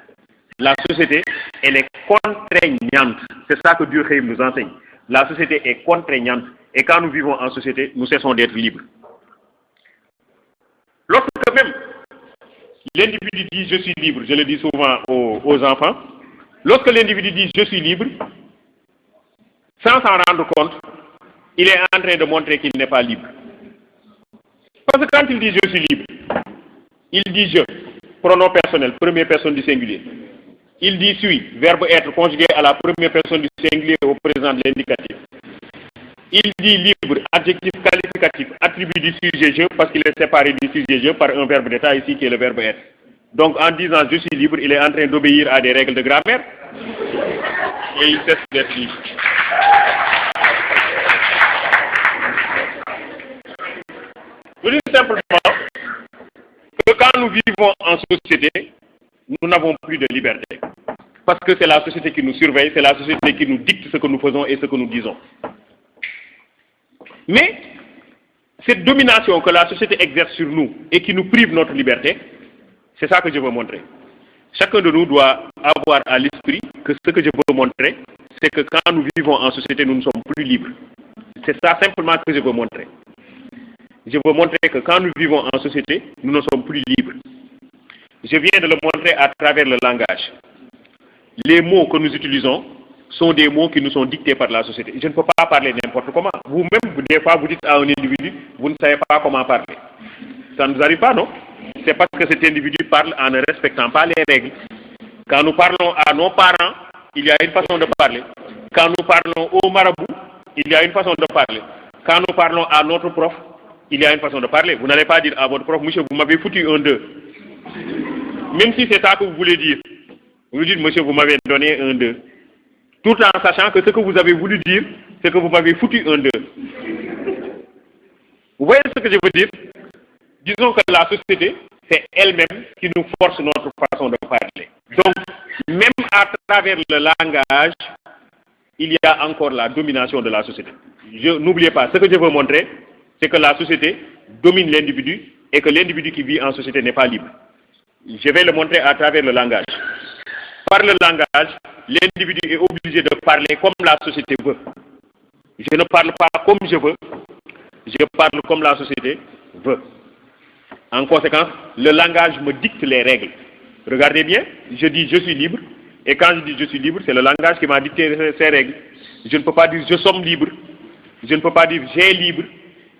La société, elle est contraignante. C'est ça que Durkheim nous enseigne. La société est contraignante. Et quand nous vivons en société, nous cessons d'être libres. Lorsque même l'individu dit je suis libre, je le dis souvent aux enfants, lorsque l'individu dit je suis libre, sans s'en rendre compte, il est en train de montrer qu'il n'est pas libre. Parce que quand il dit je suis libre, il dit je, pronom personnel, première personne du singulier. Il dit suis, verbe être conjugué à la première personne du singulier au présent de l'indicatif. Il dit libre, adjectif qualificatif, attribut du sujet je, parce qu'il est séparé du sujet je par un verbe d'état ici qui est le verbe être. Donc en disant je suis libre, il est en train d'obéir à des règles de grammaire et il cesse d'être libre. Je dis simplement que quand nous vivons en société, nous n'avons plus de liberté. Parce que c'est la société qui nous surveille, c'est la société qui nous dicte ce que nous faisons et ce que nous disons. Mais, cette domination que la société exerce sur nous et qui nous prive notre liberté, c'est ça que je veux montrer. Chacun de nous doit avoir à l'esprit que ce que je veux montrer, c'est que quand nous vivons en société, nous ne sommes plus libres. C'est ça simplement que je veux montrer. Je veux montrer que quand nous vivons en société, nous ne sommes plus libres. Je viens de le montrer à travers le langage. Les mots que nous utilisons sont des mots qui nous sont dictés par la société. Je ne peux pas parler n'importe comment. Vous-même, des fois, vous dites à un individu, vous ne savez pas comment parler. Ça ne nous arrive pas, non? C'est parce que cet individu parle en ne respectant pas les règles. Quand nous parlons à nos parents, il y a une façon de parler. Quand nous parlons au marabout, il y a une façon de parler. Quand nous parlons à notre prof, il y a une façon de parler. Vous n'allez pas dire à votre prof, monsieur, vous m'avez foutu un 2. Même si c'est ça que vous voulez dire. Vous dites, monsieur, vous m'avez donné un 2. Tout en sachant que ce que vous avez voulu dire, c'est que vous m'avez foutu un 2. Vous voyez ce que je veux dire? Disons que la société, c'est elle-même qui nous force notre façon de parler. Donc, même à travers le langage, il y a encore la domination de la société. N'oubliez pas, ce que je veux montrer, c'est que la société domine l'individu et que l'individu qui vit en société n'est pas libre. Je vais le montrer à travers le langage. Par le langage, l'individu est obligé de parler comme la société veut. Je ne parle pas comme je veux, je parle comme la société veut. En conséquence, le langage me dicte les règles. Regardez bien, je dis je suis libre, et quand je dis je suis libre, c'est le langage qui m'a dicté ces règles. Je ne peux pas dire je sommes libre, je ne peux pas dire j'ai libre,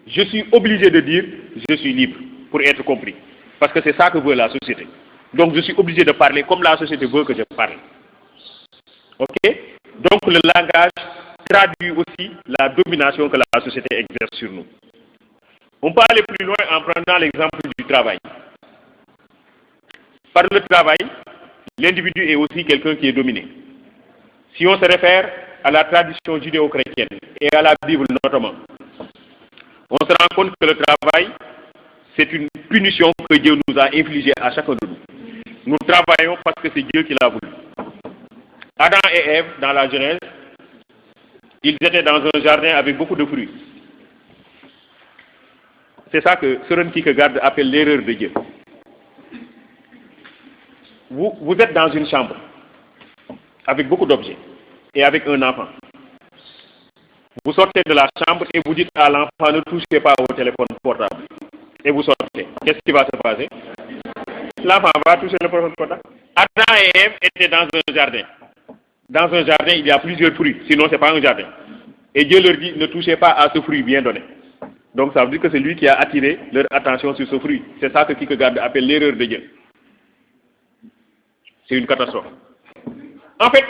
je suis obligé de dire je suis libre pour être compris. Parce que c'est ça que veut la société. Donc je suis obligé de parler comme la société veut que je parle. Ok? Donc le langage traduit aussi la domination que la société exerce sur nous. On peut aller plus loin en prenant l'exemple du travail. Par le travail, l'individu est aussi quelqu'un qui est dominé. Si on se réfère à la tradition judéo-chrétienne et à la Bible notamment, on se rend compte que le travail, c'est une punition que Dieu nous a infligée à chacun de nous. Nous travaillons parce que c'est Dieu qui l'a voulu. Adam et Ève, dans la Genèse, ils étaient dans un jardin avec beaucoup de fruits. C'est ça que Søren Kierkegaard appelle l'erreur de Dieu. Vous êtes dans une chambre avec beaucoup d'objets et avec un enfant. Vous sortez de la chambre et vous dites à l'enfant ne touchez pas au téléphone portable. Et vous sortez. Qu'est-ce qui va se passer? L'enfant va toucher le téléphone portable. Adam et Ève étaient dans un jardin. Dans un jardin, il y a plusieurs fruits, sinon ce n'est pas un jardin. Et Dieu leur dit ne touchez pas à ce fruit bien donné. Donc ça veut dire que c'est lui qui a attiré leur attention sur ce fruit. C'est ça que Kierkegaard appelle l'erreur de Dieu. C'est une catastrophe. En fait,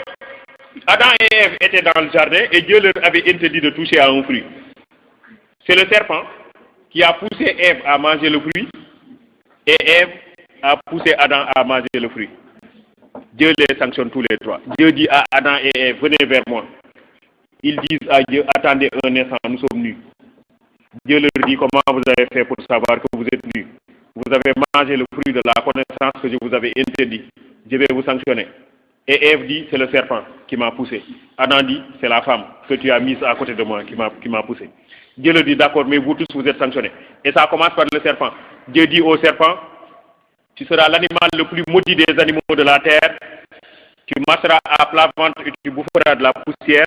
Adam et Ève étaient dans le jardin et Dieu leur avait interdit de toucher à un fruit. C'est le serpent qui a poussé Ève à manger le fruit et Ève a poussé Adam à manger le fruit. Dieu les sanctionne tous les trois. Dieu dit à Adam et Ève, venez vers moi. Ils disent à Dieu, attendez un instant, nous sommes nus. Dieu leur dit, comment vous avez fait pour savoir que vous êtes nus? Vous avez mangé le fruit de la connaissance que je vous avais interdit. Je vais vous sanctionner. Et Ève dit, c'est le serpent qui m'a poussé. Adam dit, c'est la femme que tu as mise à côté de moi qui m'a poussé. Dieu leur dit, d'accord, mais vous tous, vous êtes sanctionnés. Et ça commence par le serpent. Dieu dit au serpent, tu seras l'animal le plus maudit des animaux de la terre. Tu marcheras à plat ventre et tu boufferas de la poussière.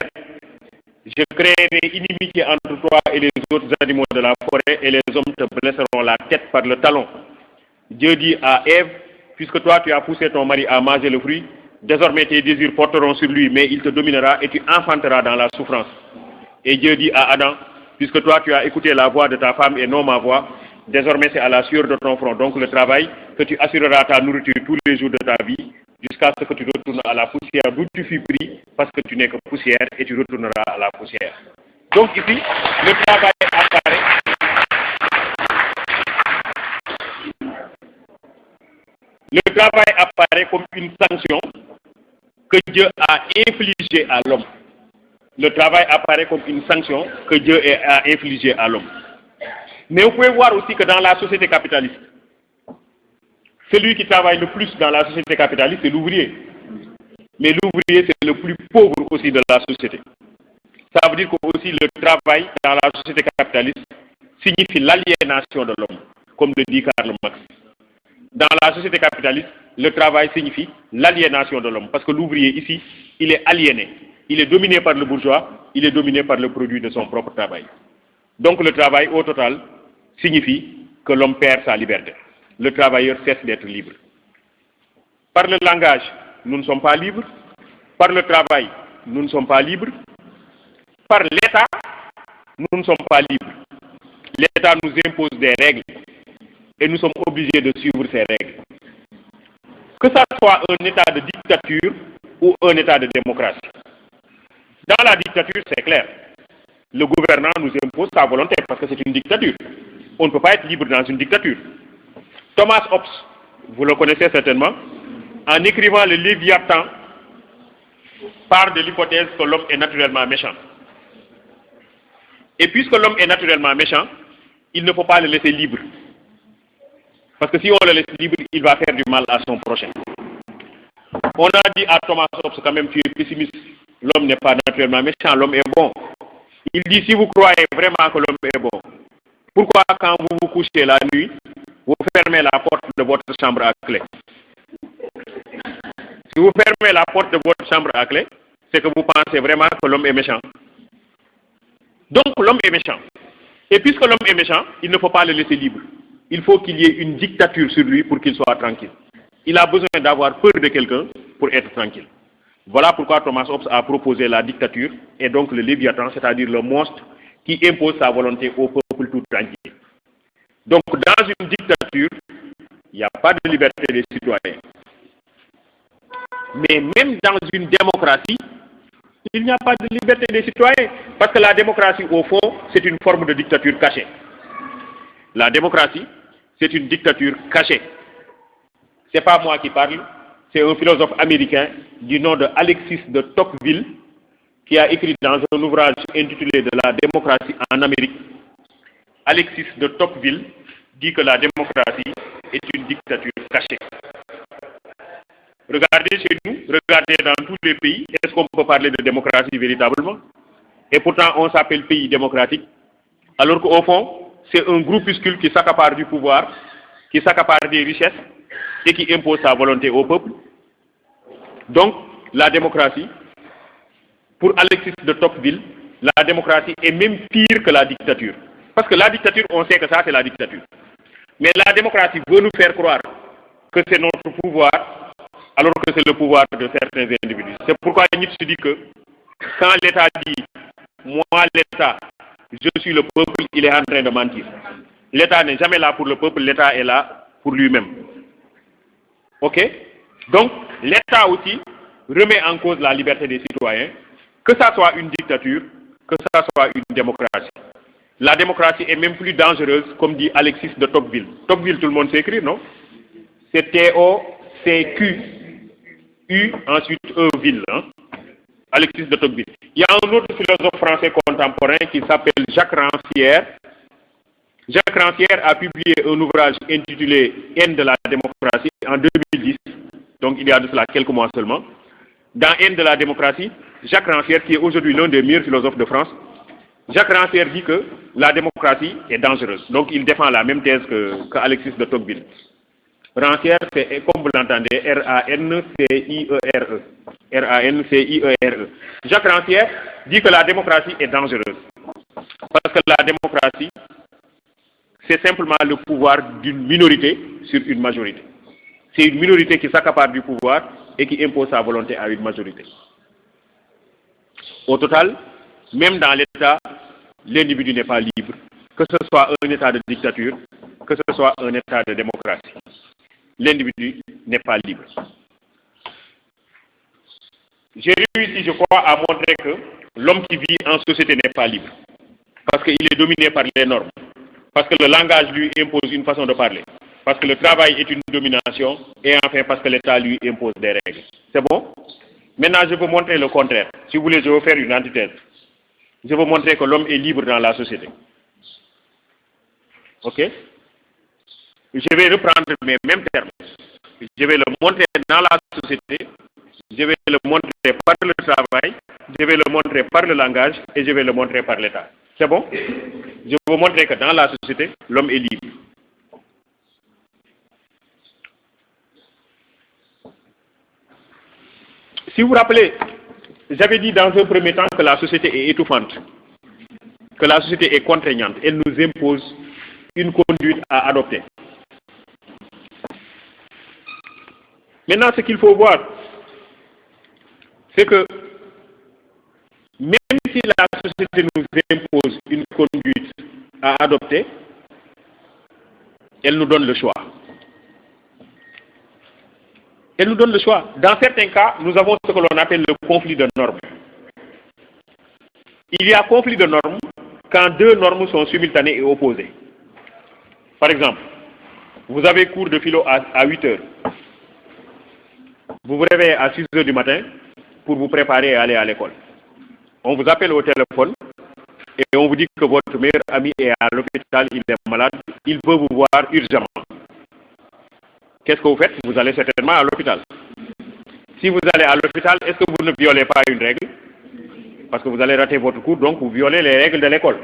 Je créerai inimitié entre toi et les autres animaux de la forêt et les hommes te blesseront la tête par le talon. Dieu dit à Ève, puisque toi tu as poussé ton mari à manger le fruit, désormais tes désirs porteront sur lui, mais il te dominera et tu enfanteras dans la souffrance. Et Dieu dit à Adam, puisque toi tu as écouté la voix de ta femme et non ma voix, désormais c'est à la sueur de ton front, donc le travail, que tu assureras ta nourriture tous les jours de ta vie, jusqu'à ce que tu retournes à la poussière d'où tu fus pris, parce que tu n'es que poussière et tu retourneras à la poussière. Donc ici, le travail apparaît. Le travail apparaît comme une sanction que Dieu a infligée à l'homme. Le travail apparaît comme une sanction que Dieu a infligée à l'homme. Mais vous pouvez voir aussi que dans la société capitaliste, celui qui travaille le plus dans la société capitaliste, c'est l'ouvrier. Mais l'ouvrier, c'est le plus pauvre aussi de la société. Ça veut dire que aussi le travail dans la société capitaliste, signifie l'aliénation de l'homme, comme le dit Karl Marx. Dans la société capitaliste, le travail signifie l'aliénation de l'homme, parce que l'ouvrier ici, il est aliéné. Il est dominé par le bourgeois, il est dominé par le produit de son propre travail. Donc le travail, au total, signifie que l'homme perd sa liberté. Le travailleur cesse d'être libre. Par le langage, nous ne sommes pas libres. Par le travail, nous ne sommes pas libres. Par l'État, nous ne sommes pas libres. L'État nous impose des règles et nous sommes obligés de suivre ces règles. Que ça soit un État de dictature ou un État de démocratie. Dans la dictature, c'est clair. Le gouvernant nous impose sa volonté parce que c'est une dictature. On ne peut pas être libre dans une dictature. Thomas Hobbes, vous le connaissez certainement, en écrivant le Léviathan, part de l'hypothèse que l'homme est naturellement méchant. Et puisque l'homme est naturellement méchant, il ne faut pas le laisser libre. Parce que si on le laisse libre, il va faire du mal à son prochain. On a dit à Thomas Hobbes, quand même, tu es pessimiste. L'homme n'est pas naturellement méchant, l'homme est bon. Il dit, si vous croyez vraiment que l'homme est bon, pourquoi quand vous vous couchez la nuit, vous fermez la porte de votre chambre à clé? Si vous fermez la porte de votre chambre à clé, c'est que vous pensez vraiment que l'homme est méchant. Donc l'homme est méchant. Et puisque l'homme est méchant, il ne faut pas le laisser libre. Il faut qu'il y ait une dictature sur lui pour qu'il soit tranquille. Il a besoin d'avoir peur de quelqu'un pour être tranquille. Voilà pourquoi Thomas Hobbes a proposé la dictature et donc le Léviathan, c'est-à-dire le monstre qui impose sa volonté au peuple tout entier. Donc dans une dictature, il n'y a pas de liberté des citoyens. Mais même dans une démocratie, il n'y a pas de liberté des citoyens. Parce que la démocratie, au fond, c'est une forme de dictature cachée. La démocratie, c'est une dictature cachée. Ce n'est pas moi qui parle, c'est un philosophe américain du nom de Alexis de Tocqueville qui a écrit dans un ouvrage intitulé De la démocratie en Amérique. Alexis de Tocqueville dit que la démocratie est une dictature cachée. Regardez chez nous, regardez dans tous les pays, est-ce qu'on peut parler de démocratie véritablement? Et pourtant, on s'appelle pays démocratique, alors qu'au fond, c'est un groupuscule qui s'accapare du pouvoir, qui s'accapare des richesses et qui impose sa volonté au peuple. Donc, la démocratie, pour Alexis de Tocqueville, la démocratie est même pire que la dictature. Parce que la dictature, on sait que ça, c'est la dictature. Mais la démocratie veut nous faire croire que c'est notre pouvoir, alors que c'est le pouvoir de certains individus. C'est pourquoi Nietzsche dit que quand l'État dit « moi l'État, je suis le peuple », il est en train de mentir. L'État n'est jamais là pour le peuple, l'État est là pour lui-même. Ok? Donc, l'État aussi remet en cause la liberté des citoyens, que ça soit une dictature, que ça soit une démocratie. La démocratie est même plus dangereuse, comme dit Alexis de Tocqueville. Tocqueville, tout le monde sait écrire, non? C'est T-O-C-Q-U, ensuite E-ville. Hein? Alexis de Tocqueville. Il y a un autre philosophe français contemporain qui s'appelle Jacques Rancière. Jacques Rancière a publié un ouvrage intitulé Haine de la démocratie en 2010, donc il y a de cela quelques mois seulement. Dans Haine de la démocratie, Jacques Rancière, qui est aujourd'hui l'un des meilleurs philosophes de France, Jacques Rancière dit que la démocratie est dangereuse. Donc il défend la même thèse que Alexis de Tocqueville. Rancière, c'est, comme vous l'entendez, R-A-N-C-I-E-R-E. R-A-N-C-I-E-R-E. Jacques Rancière dit que la démocratie est dangereuse. Parce que la démocratie, c'est simplement le pouvoir d'une minorité sur une majorité. C'est une minorité qui s'accapare du pouvoir et qui impose sa volonté à une majorité. Au total, même dans l'État, l'individu n'est pas libre, que ce soit un État de dictature, que ce soit un État de démocratie. L'individu n'est pas libre. J'ai réussi, je crois, à montrer que l'homme qui vit en société n'est pas libre, parce qu'il est dominé par les normes, parce que le langage lui impose une façon de parler, parce que le travail est une domination, et enfin parce que l'État lui impose des règles. C'est bon? Maintenant, je veux montrer le contraire. Si vous voulez, je vais faire une antithèse. Je veux montrer que l'homme est libre dans la société. Ok? Je vais reprendre mes mêmes termes. Je vais le montrer dans la société, je vais le montrer par le travail, je vais le montrer par le langage et je vais le montrer par l'État. C'est bon? Je vais vous montrer que dans la société, l'homme est libre. Si vous vous rappelez, j'avais dit dans un premier temps que la société est étouffante, que la société est contraignante. Elle nous impose une conduite à adopter. Maintenant, ce qu'il faut voir, c'est que même si la société nous impose une conduite à adopter, elle nous donne le choix. Elle nous donne le choix. Dans certains cas, nous avons ce que l'on appelle le conflit de normes. Il y a conflit de normes quand deux normes sont simultanées et opposées. Par exemple, vous avez cours de philo à 8 heures. Vous vous réveillez à 6 heures du matin pour vous préparer à aller à l'école. On vous appelle au téléphone et on vous dit que votre meilleur ami est à l'hôpital, il est malade, il veut vous voir urgemment. Qu'est-ce que vous faites? Vous allez certainement à l'hôpital. Si vous allez à l'hôpital, est-ce que vous ne violez pas une règle? Parce que vous allez rater votre cours, donc vous violez les règles de l'école.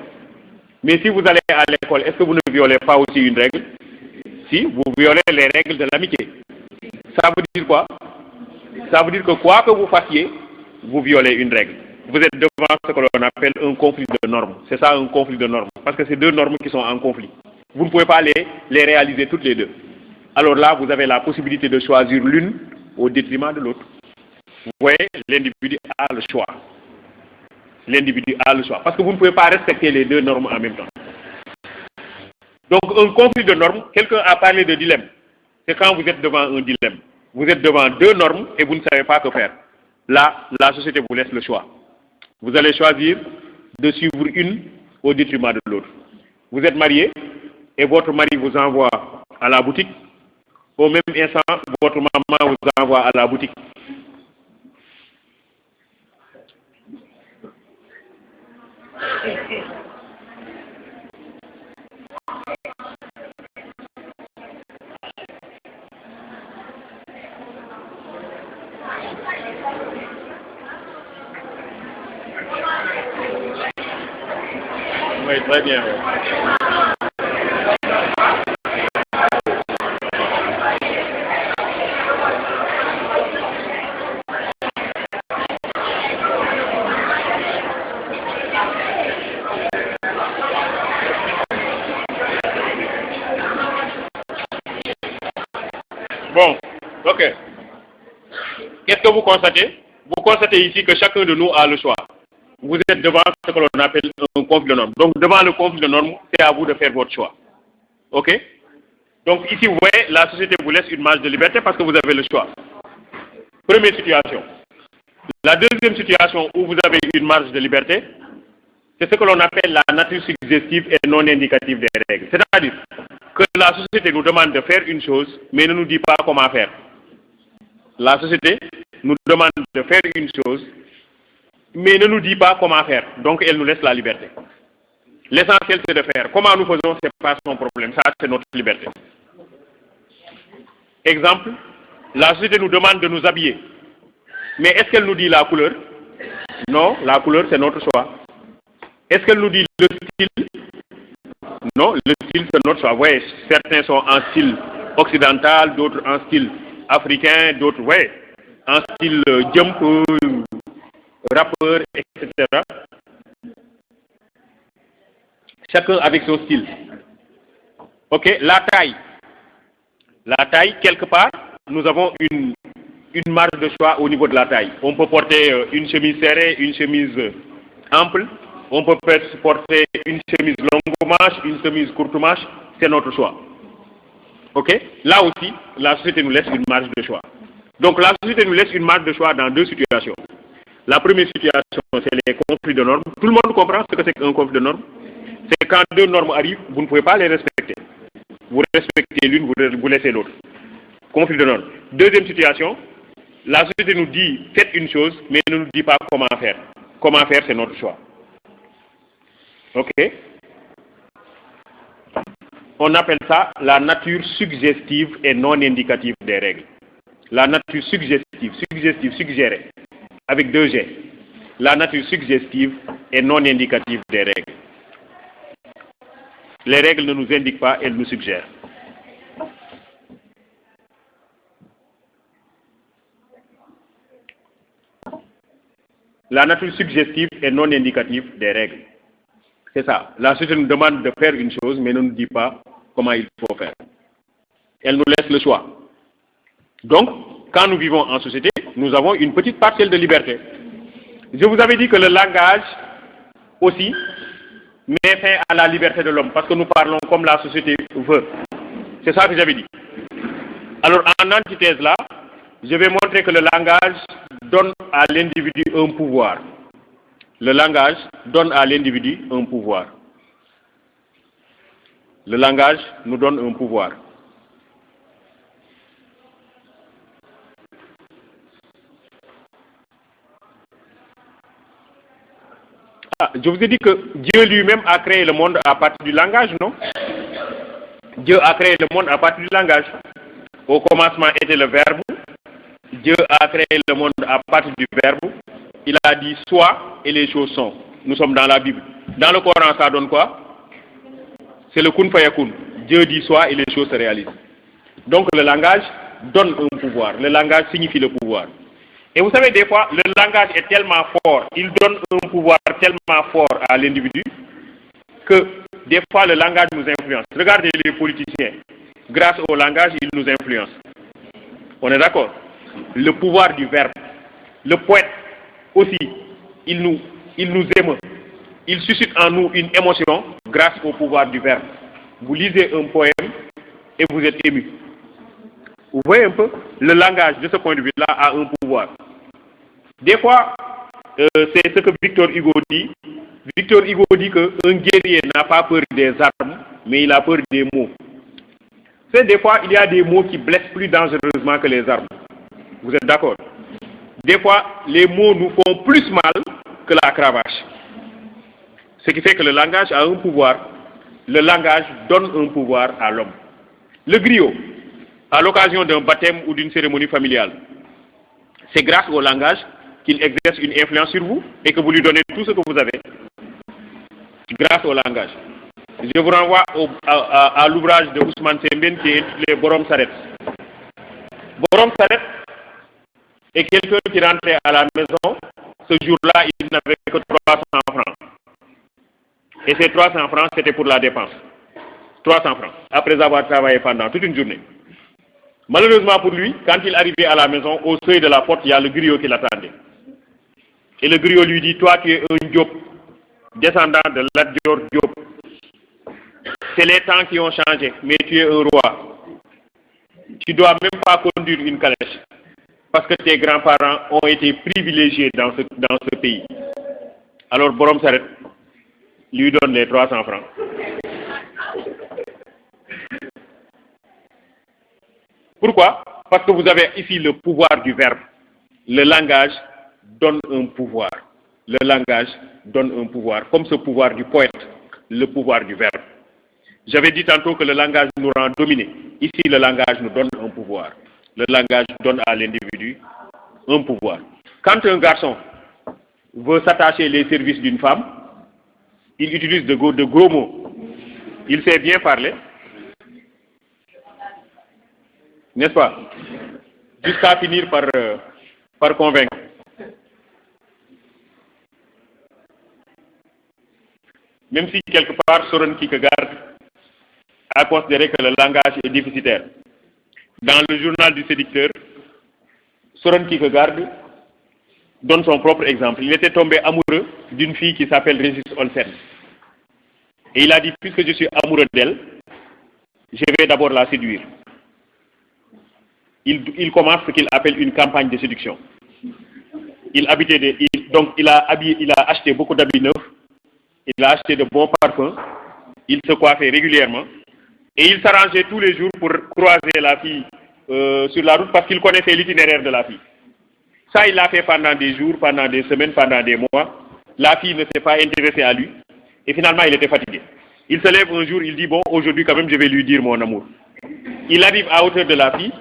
Mais si vous allez à l'école, est-ce que vous ne violez pas aussi une règle? Si, vous violez les règles de l'amitié. Ça veut dire quoi? Ça veut dire que quoi que vous fassiez, vous violez une règle. Vous êtes devant ce que l'on appelle un conflit de normes. C'est ça, un conflit de normes. Parce que c'est deux normes qui sont en conflit. Vous ne pouvez pas les réaliser toutes les deux. Alors là, vous avez la possibilité de choisir l'une au détriment de l'autre. Vous voyez, l'individu a le choix. L'individu a le choix. Parce que vous ne pouvez pas respecter les deux normes en même temps. Donc, un conflit de normes, quelqu'un a parlé de dilemme. C'est quand vous êtes devant un dilemme. Vous êtes devant deux normes et vous ne savez pas que faire. Là, la société vous laisse le choix. Vous allez choisir de suivre une au détriment de l'autre. Vous êtes marié et votre mari vous envoie à la boutique. Au même instant, votre maman vous envoie à la boutique. Oui, très bien. Bon, ok. Qu'est-ce que vous constatez? Vous constatez ici que chacun de nous a le choix. Vous êtes devant ce que l'on appelle un conflit de normes. Donc, devant le conflit de normes, c'est à vous de faire votre choix. Ok? Donc, ici, vous voyez, la société vous laisse une marge de liberté parce que vous avez le choix. Première situation. La deuxième situation où vous avez une marge de liberté, c'est ce que l'on appelle la nature suggestive et non indicative des règles. C'est-à-dire que la société nous demande de faire une chose, mais ne nous dit pas comment faire. La société nous demande de faire une chose, mais ne nous dit pas comment faire. Donc, elle nous laisse la liberté. L'essentiel, c'est de faire. Comment nous faisons, ce n'est pas son problème. Ça, c'est notre liberté. Exemple, la société nous demande de nous habiller. Mais est-ce qu'elle nous dit la couleur? Non, la couleur, c'est notre choix. Est-ce qu'elle nous dit le style? Non, le style, c'est notre choix. Ouais, certains sont en style occidental, d'autres en style africain, d'autres, ouais, en style jump, rappeur, etc. Chacun avec son style. Ok, la taille. La taille, quelque part, nous avons une marge de choix au niveau de la taille. On peut porter une chemise serrée, une chemise ample. On peut porter une chemise longue manche, une chemise courte manche. C'est notre choix. Ok? Là aussi, la société nous laisse une marge de choix. Donc la société nous laisse une marge de choix dans deux situations. La première situation, c'est les conflits de normes. Tout le monde comprend ce que c'est qu'un conflit de normes. C'est quand deux normes arrivent, vous ne pouvez pas les respecter. Vous respectez l'une, vous laissez l'autre. Conflit de normes. Deuxième situation, la société nous dit faites une chose, mais ne nous dit pas comment faire. Comment faire, c'est notre choix. Ok? On appelle ça la nature suggestive et non indicative des règles. La nature suggestive, suggérée, avec deux G. La nature suggestive et non indicative des règles. Les règles ne nous indiquent pas, elles nous suggèrent. La nature suggestive et non indicative des règles. C'est ça. La société nous demande de faire une chose, mais ne nous dit pas comment il faut faire. Elle nous laisse le choix. Donc, quand nous vivons en société, nous avons une petite parcelle de liberté. Je vous avais dit que le langage aussi met fin à la liberté de l'homme, parce que nous parlons comme la société veut. C'est ça que j'avais dit. Alors, en antithèse là, je vais montrer que le langage donne à l'individu un pouvoir. Le langage donne à l'individu un pouvoir. Le langage nous donne un pouvoir. Je vous ai dit que Dieu lui-même a créé le monde à partir du langage, non? Dieu a créé le monde à partir du langage. Au commencement était le Verbe. Dieu a créé le monde à partir du Verbe. Il a dit soit et les choses sont. Nous sommes dans la Bible. Dans le Coran, ça donne quoi? C'est le kun fayakun. Dieu dit soit et les choses se réalisent. Donc le langage donne un pouvoir. Le langage signifie le pouvoir. Et vous savez, des fois, le langage est tellement fort, il donne un pouvoir tellement fort à l'individu, que des fois le langage nous influence. Regardez les politiciens. Grâce au langage, ils nous influencent. On est d'accord? Le pouvoir du verbe. Le poète aussi, il nous émeut. Il suscite en nous une émotion grâce au pouvoir du verbe. Vous lisez un poème et vous êtes ému. Vous voyez un peu? Le langage, de ce point de vue-là, a un pouvoir. Des fois, c'est ce que Victor Hugo dit. Victor Hugo dit qu'un guerrier n'a pas peur des armes, mais il a peur des mots. C'est des fois, il y a des mots qui blessent plus dangereusement que les armes. Vous êtes d'accord? Des fois, les mots nous font plus mal que la cravache. Ce qui fait que le langage a un pouvoir. Le langage donne un pouvoir à l'homme. Le griot, à l'occasion d'un baptême ou d'une cérémonie familiale, c'est grâce au langage qu'il exerce une influence sur vous et que vous lui donnez tout ce que vous avez. Grâce au langage. Je vous renvoie à l'ouvrage de Ousmane Sembène qui est intitulé Borom Saret. Borom Saret est quelqu'un qui rentrait à la maison. Ce jour-là, il n'avait que 300 francs. Et ces 300 francs, c'était pour la dépense. 300 francs, après avoir travaillé pendant toute une journée. Malheureusement pour lui, quand il arrivait à la maison, au seuil de la porte, il y a le griot qui l'attendait. Et le griot lui dit, toi tu es un Diop, descendant de Lat Dior Diop. C'est les temps qui ont changé, mais tu es un roi. Tu ne dois même pas conduire une calèche, parce que tes grands-parents ont été privilégiés dans ce pays. Alors Borom Saret lui donne les 300 francs. Pourquoi? Parce que vous avez ici le pouvoir du verbe. Le langage donne un pouvoir. Le langage donne un pouvoir, comme ce pouvoir du poète, le pouvoir du verbe. J'avais dit tantôt que le langage nous rend dominés. Ici, le langage nous donne un pouvoir. Le langage donne à l'individu un pouvoir. Quand un garçon veut s'attacher les services d'une femme, il utilise de gros mots. Il sait bien parler. N'est-ce pas? Jusqu'à finir par convaincre. Même si quelque part Soren Kierkegaard a considéré que le langage est déficitaire. Dans le journal du séducteur, Soren Kierkegaard donne son propre exemple. Il était tombé amoureux d'une fille qui s'appelle Régis Olsen. Et il a dit, puisque je suis amoureux d'elle, je vais d'abord la séduire. Il commence ce qu'il appelle une campagne de séduction. Donc il a acheté beaucoup d'habits neufs, il a acheté de bons parfums, il se coiffait régulièrement et il s'arrangeait tous les jours pour croiser la fille sur la route parce qu'il connaissait l'itinéraire de la fille. Ça, il l'a fait pendant des jours, pendant des semaines, pendant des mois. La fille ne s'est pas intéressée à lui et finalement il était fatigué. Il se lève un jour, il dit bon, aujourd'hui quand même je vais lui dire mon amour. Il arrive à hauteur de la fille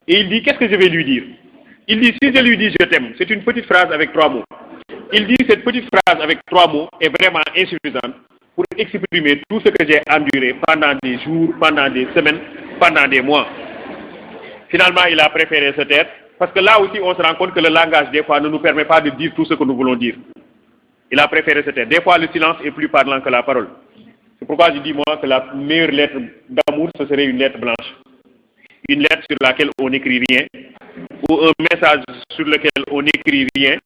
et il dit qu'est-ce que je vais lui dire? Il dit si je lui dis je t'aime, c'est une petite phrase avec 3 mots. Il dit cette petite phrase avec 3 mots est vraiment insuffisante pour exprimer tout ce que j'ai enduré pendant des jours, pendant des semaines, pendant des mois. Finalement, il a préféré se taire, parce que là aussi, on se rend compte que le langage, des fois, ne nous permet pas de dire tout ce que nous voulons dire. Il a préféré se taire. Des fois, le silence est plus parlant que la parole. C'est pourquoi je dis, moi, que la meilleure lettre d'amour, ce serait une lettre blanche. Une lettre sur laquelle on n'écrit rien, ou un message sur lequel on n'écrit rien.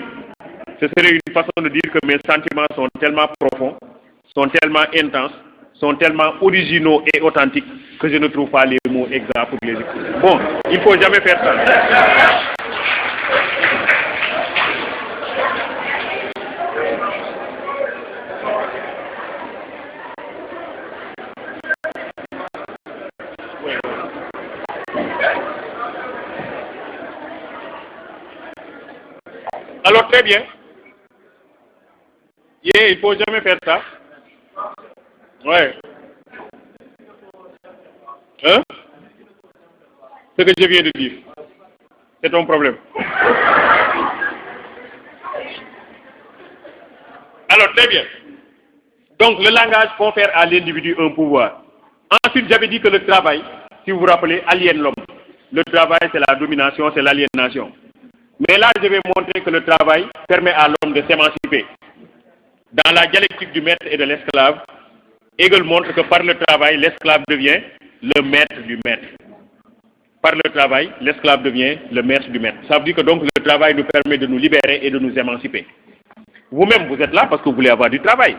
Ce serait une façon de dire que mes sentiments sont tellement profonds, sont tellement intenses, sont tellement originaux et authentiques que je ne trouve pas les mots exacts pour les exprimer. Bon, il ne faut jamais faire ça. Alors très bien. Il ne faut jamais faire ça. Ouais. Hein? Ce que je viens de dire. C'est ton problème. Alors très bien. Donc le langage confère à l'individu un pouvoir. Ensuite, j'avais dit que le travail, si vous vous rappelez, aliène l'homme. Le travail, c'est la domination, c'est l'aliénation. Mais là, je vais montrer que le travail permet à l'homme de s'émanciper. Dans la dialectique du maître et de l'esclave, Hegel montre que par le travail, l'esclave devient le maître du maître. Par le travail, l'esclave devient le maître du maître. Ça veut dire que donc le travail nous permet de nous libérer et de nous émanciper. Vous-même, vous êtes là parce que vous voulez avoir du travail.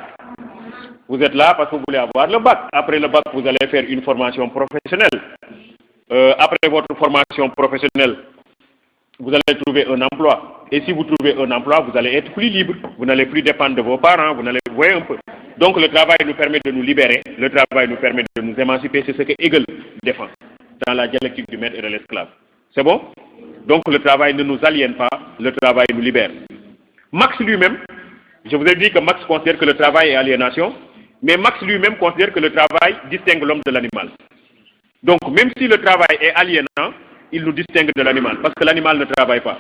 Vous êtes là parce que vous voulez avoir le bac. Après le bac, vous allez faire une formation professionnelle. Après votre formation professionnelle, vous allez trouver un emploi. Et si vous trouvez un emploi, vous allez être plus libre. Vous n'allez plus dépendre de vos parents. Vous n'allez voir un peu. Donc le travail nous permet de nous libérer. Le travail nous permet de nous émanciper. C'est ce que Hegel défend dans la dialectique du maître et de l'esclave. C'est bon? Donc le travail ne nous aliène pas. Le travail nous libère. Marx lui-même, je vous ai dit que Marx considère que le travail est aliénation. Mais Marx lui-même considère que le travail distingue l'homme de l'animal. Donc même si le travail est aliénant, il nous distingue de l'animal, parce que l'animal ne travaille pas.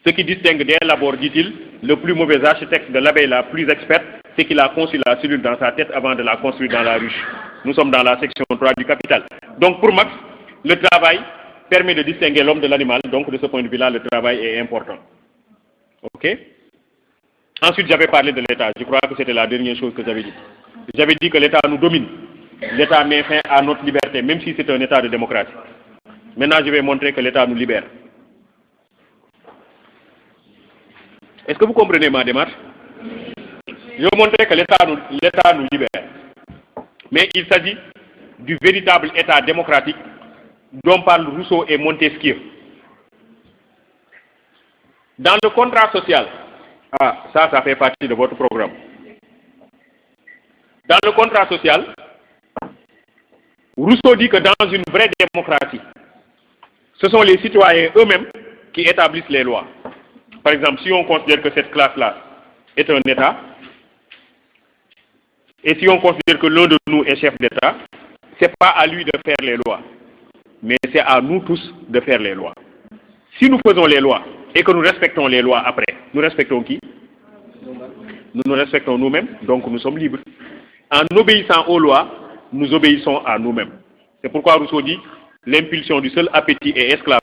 Ce qui distingue dès l'abord, dit-il, le plus mauvais architecte de l'abeille la plus experte, c'est qu'il a conçu la cellule dans sa tête avant de la construire dans la ruche. Nous sommes dans la section 3 du Capital. Donc pour Marx, le travail permet de distinguer l'homme de l'animal, donc de ce point de vue-là, le travail est important. Ok? Ensuite, j'avais parlé de l'État. Je crois que c'était la dernière chose que j'avais dit. J'avais dit que l'État nous domine. L'État met fin à notre liberté, même si c'est un État de démocratie. Maintenant, je vais montrer que l'État nous libère. Est-ce que vous comprenez ma démarche? Je vais montrer que l'État nous libère. Mais il s'agit du véritable État démocratique dont parlent Rousseau et Montesquieu. Dans le contrat social, ça fait partie de votre programme. Dans le contrat social, Rousseau dit que dans une vraie démocratie, ce sont les citoyens eux-mêmes qui établissent les lois. Par exemple, si on considère que cette classe-là est un État, et si on considère que l'un de nous est chef d'État, ce n'est pas à lui de faire les lois, mais c'est à nous tous de faire les lois. Si nous faisons les lois et que nous respectons les lois après, nous respectons qui? Nous nous respectons nous-mêmes, donc nous sommes libres. En obéissant aux lois, nous obéissons à nous-mêmes. C'est pourquoi Rousseau dit l'impulsion du seul appétit est esclave